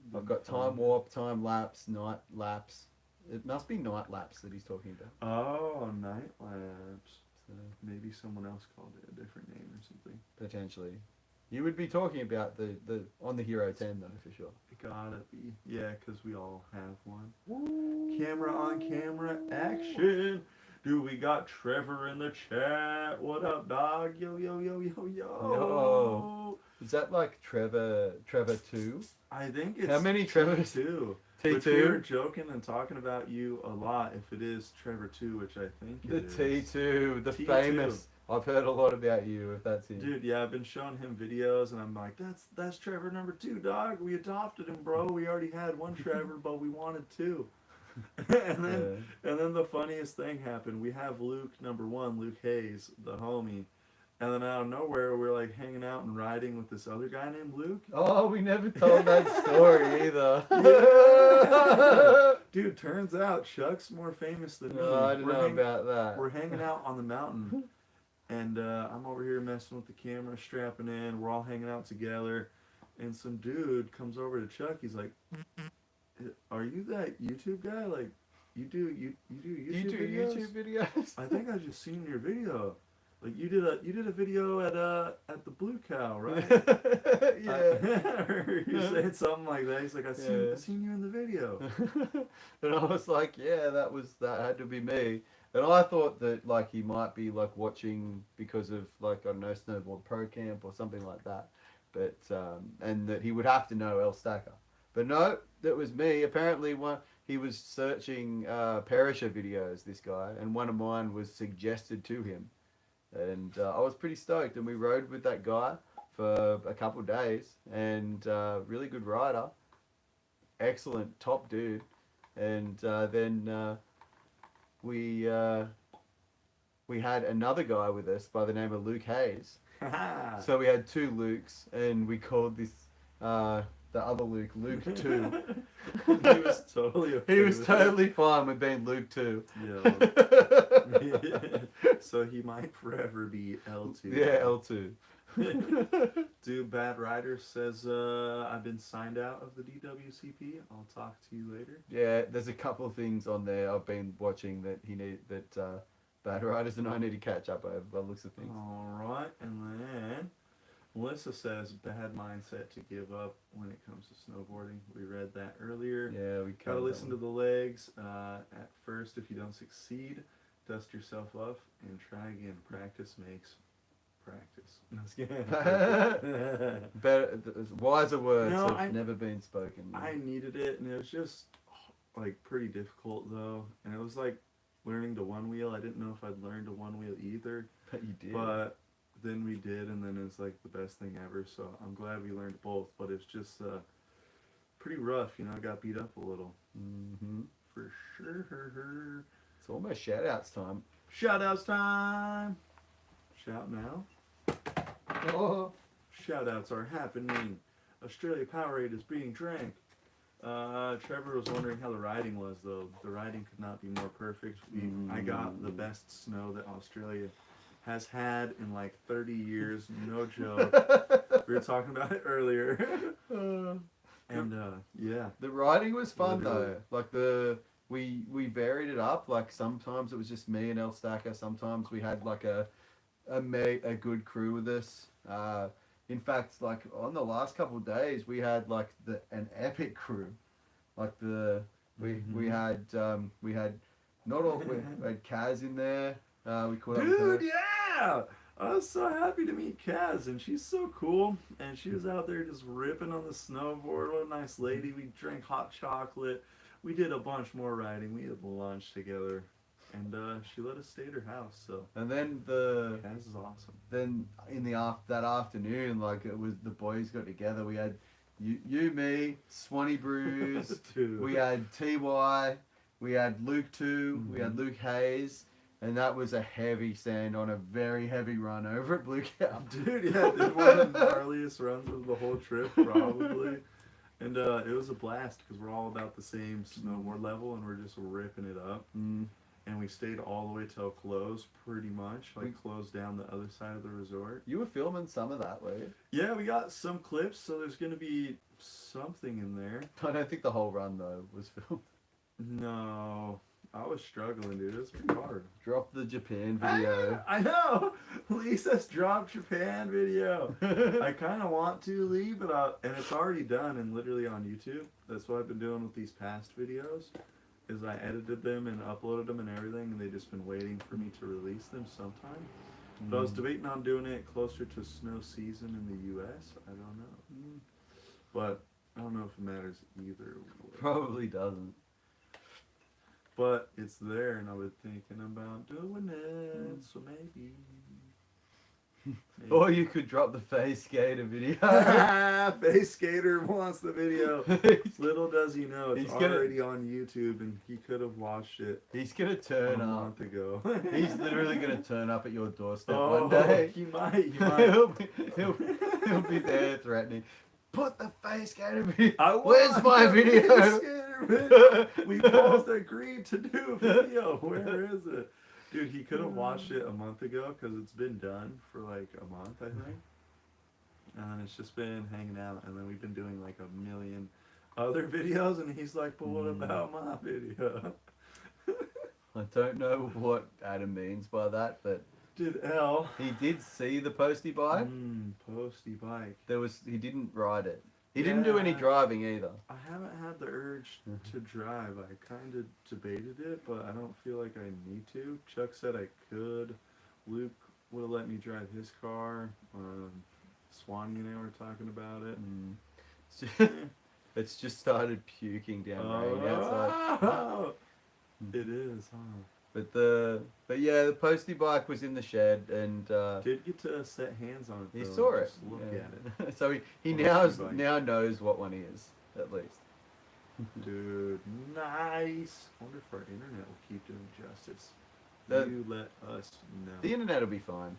I've Didn't got find time it. warp, time lapse, night lapse. It must be night lapse that he's talking about. Oh, Night Labs. So, Maybe someone else called it a different name or something. potentially. You would be talking about the on the Hero 10 though, for sure. It gotta be. Yeah, because we all have one. Camera on camera action. Dude, we got Trevor in the chat. What up, dog? Yo, yo, yo, yo, yo. Yo. Is that like Trevor 2? I think it's How many Trevors? T2. Which we were T2? joking and talking about you a lot if it is Trevor 2, which I think The it is. T2, the T2. famous. I've heard a lot about you if that's him. Dude, yeah, I've been showing him videos and I'm like, that's Trevor number 2, dog. We adopted him, bro. We already had one Trevor, but we wanted 2. and then the funniest thing happened. We have Luke number 1, Luke Hayes, the homie. And then out of nowhere, we're like hanging out and riding with this other guy named Luke. Oh, we never told that story either. Yeah. Dude, turns out Chuck's more famous than me. No, I didn't know about that. We're hanging out on the mountain, and I'm over here messing with the camera, strapping in. We're all hanging out together, and some dude comes over to Chuck. He's like, "Are you that YouTube guy? Like, you do YouTube videos? YouTube videos? I think I just seen your video. Like you did a video at the Blue Cow, right?" Yeah. Or you said something like that. He's like, I seen you in the video. And I was like, yeah, that had to be me. And I thought that like he might be like watching because of like, I don't know, Snowboard Pro Camp or something like that. But and that he would have to know El Stacker. But no, that was me. Apparently he was searching Perisher videos, this guy, and one of mine was suggested to him. And I was pretty stoked, and we rode with that guy for a couple of days, and really good rider, excellent top dude, and then we had another guy with us by the name of Luke Hayes. So we had 2 Lukes, and we called this the other Luke 2. He was totally okay He was with totally fine with being Luke 2. it. Yeah. So he might forever be L2. Yeah, L2. Dude, Bad Rider says I've been signed out of the DWCP. I'll talk to you later. Yeah, there's a couple of things on there I've been watching that Bad Riders and I need to catch up over by the looks of things. Alright, and then Melissa says bad mindset to give up when it comes to snowboarding. We read that earlier. Yeah, we Gotta listen to the legs. At first, if you don't succeed, dust yourself off and try again. Practice makes practice. No, just kidding. Better, wiser words No, have never been spoken. I needed it, and it was just like pretty difficult though. And it was like learning to one wheel. I didn't know if I'd learned to one wheel either. But you did. But then we did, and then it's like the best thing ever. So I'm glad we learned both. But it's just pretty rough, you know. I got beat up a little. Mm-hmm. For sure. It's almost shout-outs time. Shout-outs time. Shout now. Oh. Shout-outs are happening. Australia Powerade is being drank. Trevor was wondering how the riding was, though. The riding could not be more perfect. I got the best snow that Australia has had in like 30 years. No joke. We were talking about it earlier. And yeah. The riding was fun Literally. though. Like we varied it up. Like sometimes it was just me and El Stacker. Sometimes we had like a good crew with us. In fact, like on the last couple of days, we had like an epic crew. Like we had not all we had Kaz in there. We caught up with her. Dude, yeah! I was so happy to meet Kaz, and she's so cool. And she was out there just ripping on the snowboard. What a nice lady. We drank hot chocolate. We did a bunch more riding. We had lunch together. And she let us stay at her house, so And then Kaz is awesome. then in that afternoon, like it was the boys got together. We had me, Swanee Brews. Dude. We had Ty. We had Luke 2. We had Mhm. Luke Hayes. And that was a heavy send on a very heavy run over at Blue Cow. Dude, yeah, did one of the gnarliest runs of the whole trip, probably. And it was a blast because we're all about the same snowboard level and we're just ripping it up. Mm. And we stayed all the way till close, pretty much. Like, closed down the other side of the resort. You were filming some of that, were you? Yeah, we got some clips, so there's going to be something in there. I don't think the whole run, though, was filmed. No, I was struggling, dude. It was pretty hard. Drop the Japan video. I know! Lee says drop Japan video. I kind of want to, Lee, but and it's already done and literally on YouTube. That's what I've been doing with these past videos. Is I edited them and uploaded them and everything, and they've just been waiting for me to release them sometime. But I was debating on doing it closer to snow season in the U.S. I don't know. But I don't know if it matters either way. Probably doesn't. But it's there, and I was thinking about doing it, so maybe. Or you could drop the face skater video. Face Skater wants the video. Little does he know, it's already on YouTube, and he could have watched it He's gonna a turn up. month ago. He's literally gonna turn up at your doorstep Oh, one day. he might. he'll be there threatening. Put the face skater video. I want Where's my the video? Face Skater video? We both agreed to do a video. Where is it? Dude, he could have watched it a month ago because it's been done for like a month, I think. And it's just been hanging out. And then we've been doing like a million other videos. And he's like, but what about my video? I don't know what Adam means by that, but Did L. he did see the postie bike. Posty bike. He didn't ride it. He didn't do any Yeah. driving either. I haven't had the urge to drive. I kind of debated it, but I don't feel like I need to. Chuck said I could. Luke would have let me drive his car. Swanee and I were talking about it. It's just started puking down rain outside. Oh, it is, huh? But yeah, the postie bike was in the shed, and Did get to set hands on it. he though, saw and it. just look Yeah. at it. So he Postie bike. now knows what one is, at least. Dude, nice. I wonder if our internet will keep doing justice. The- You let us know. The internet will be fine.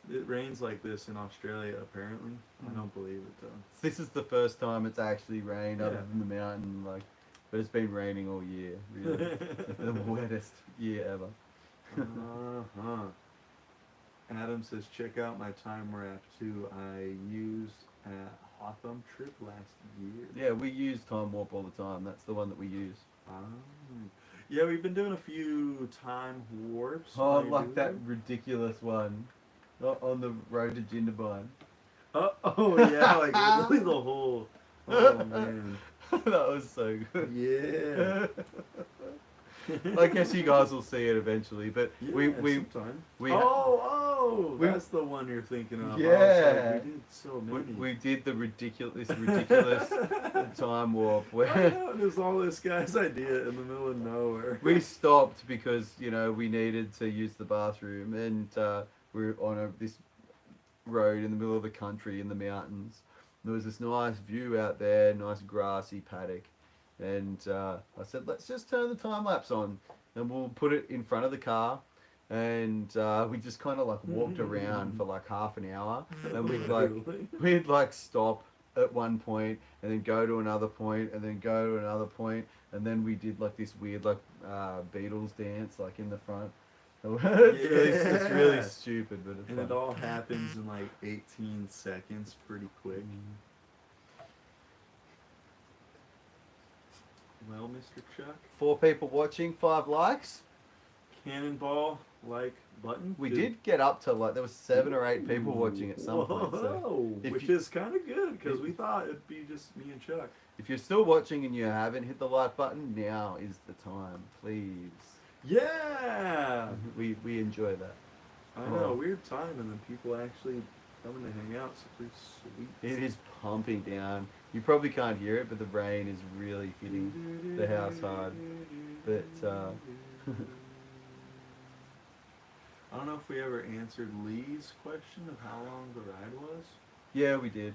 It rains like this in Australia, apparently. I don't believe it, though. This is the first time it's actually rained other Yeah. than the mountain, but it's been raining all year, really. The wettest year ever. Uh-huh. Adam says, check out my time wrap, too. I used at Hotham trip last year. Yeah, we use Time Warp all the time. That's the one that we use. Yeah, we've been doing a few time warps. Oh, while you're like doing that it. ridiculous one on the road to Jindabyne. Oh, yeah, like literally the whole... Oh, man. That was so good. Yeah. I guess you guys will see it eventually, but Yeah, we sometime. we Oh, that's the one you're thinking of. I was Yeah. like, we did so many. we did the ridiculous time warp I where know, it was all this guy's idea in the middle of nowhere. we stopped because we needed to use the bathroom, and we were on this road in the middle of the country in the mountains. There was this nice view out there, nice grassy paddock, and I said, let's just turn the time lapse on, and we'll put it in front of the car. And we just kind of walked around for like half an hour, and we'd stop at one point, and then go to another point, and then go to another point, and then we did this weird Beatles dance in the front. It's really stupid, but it's And fun. it all happens in like 18 seconds, pretty quick. Well, Mr. Chuck, 4 people watching, 5 likes. cannonball like button. We did get up to there was 7 or 8 people watching at some point. So Whoa, if which you- is kind of good because we thought it'd be just me and Chuck. if you're still watching and you haven't hit the like button, now is the time, please. Yeah, We enjoy that. I know, weird time, and then people actually coming to hang out, so pretty sweet. It is pumping down. You probably can't hear it, but the rain is really hitting the house hard. But I don't know if we ever answered Lee's question of how long the ride was. Yeah, we did.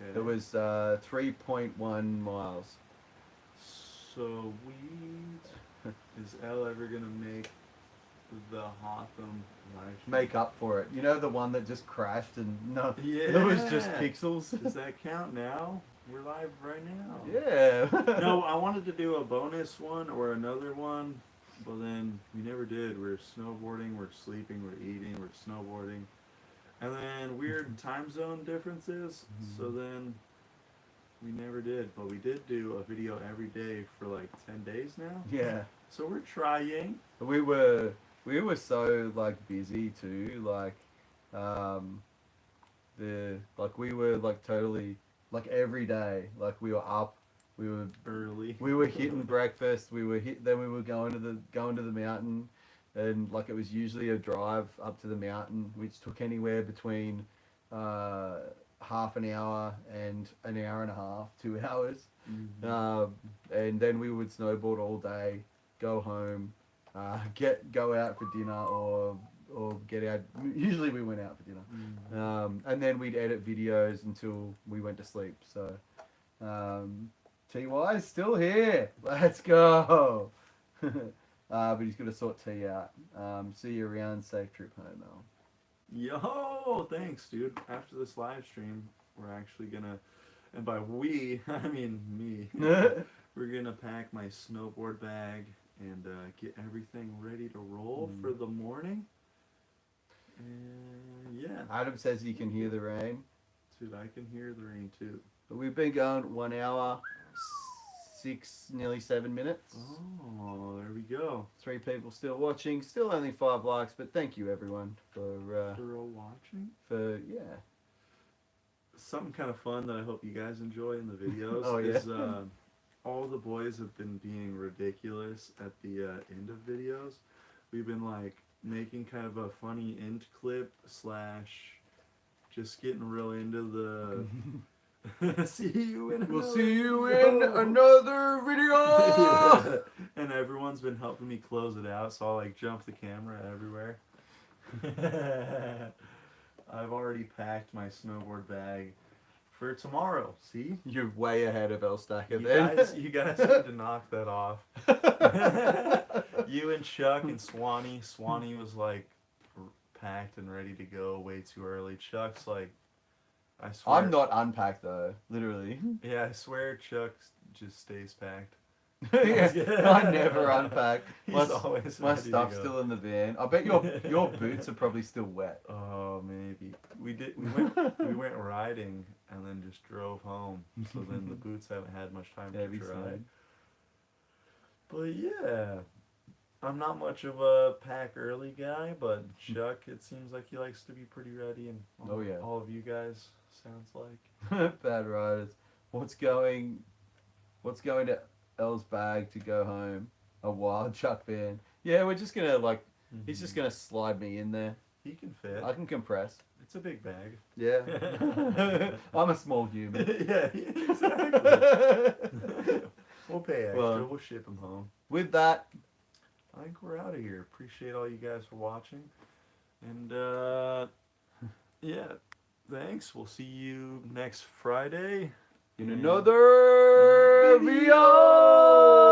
Okay. It was 3.1 miles. So we is Elle ever gonna make the Hotham live stream? Make up for it. You know the one that just crashed and no, Yeah. it was just pixels. Does that count now? We're live right now. Yeah. No, I wanted to do a bonus one or another one, but then we never did. We're snowboarding, we're sleeping, we're eating, we're snowboarding. And then weird time zone differences, so then we never did. But we did do a video every day for like 10 days now. Yeah. So we're trying. We were so like busy too, like we were like totally like every day, like we were up, we were Early. we were hitting breakfast, then we were going to the mountain, and like it was usually a drive up to the mountain which took anywhere between half an hour and an hour and a half, 2 hours. And then we would snowboard all day, go home, go out for dinner or get out. Usually we went out for dinner, and then we'd edit videos until we went to sleep. So TY is still here. Let's go. But he's gonna sort T out. See you around. Safe trip home, Al. Yo, thanks, dude. After this live stream, we're actually gonna, and by we, I mean me, we're gonna pack my snowboard bag and get everything ready to roll for the morning. And yeah. Adam says he can hear the rain. Dude, I can hear the rain too. But we've been going 1 hour, nearly 7 minutes. Oh, there we go. 3 people still watching. Still only 5 likes, but thank you everyone for watching. yeah. Something kind of fun that I hope you guys enjoy in the videos Oh, yeah. is all the boys have been being ridiculous at the end of videos. We've been like making kind of a funny end clip / just getting real into the see you in We'll see you in another video. And everyone's been helping me close it out, so I'll like jump the camera everywhere. I've already packed my snowboard bag for tomorrow. See? You're way ahead of Elstacker You then. you guys need to knock that off. You and Chuck and Swanee. Swanee was like packed and ready to go way too early. Chuck's like, I swear. I'm not unpacked though, literally. Yeah, I swear Chuck just stays packed. Yeah, I never unpack. He's always My ready to stuff's go. still in the van. I bet your boots are probably still wet. Oh, maybe. We went riding and then just drove home. So then the boots haven't had much time to dry. But yeah, I'm not much of a pack early guy, but Chuck, it seems like he likes to be pretty ready, and all of you guys sounds like Bad riders. What's going to Elle's bag to go home? A wild Chuck van. Yeah, we're just gonna he's just gonna slide me in there. He can fit. I can compress. It's a big bag. Yeah. I'm a small human. Yeah, exactly. We'll pay extra. Well, We'll ship him home. With that, I think we're out of here. Appreciate all you guys for watching. And, yeah, thanks. We'll see you next Friday. in another video.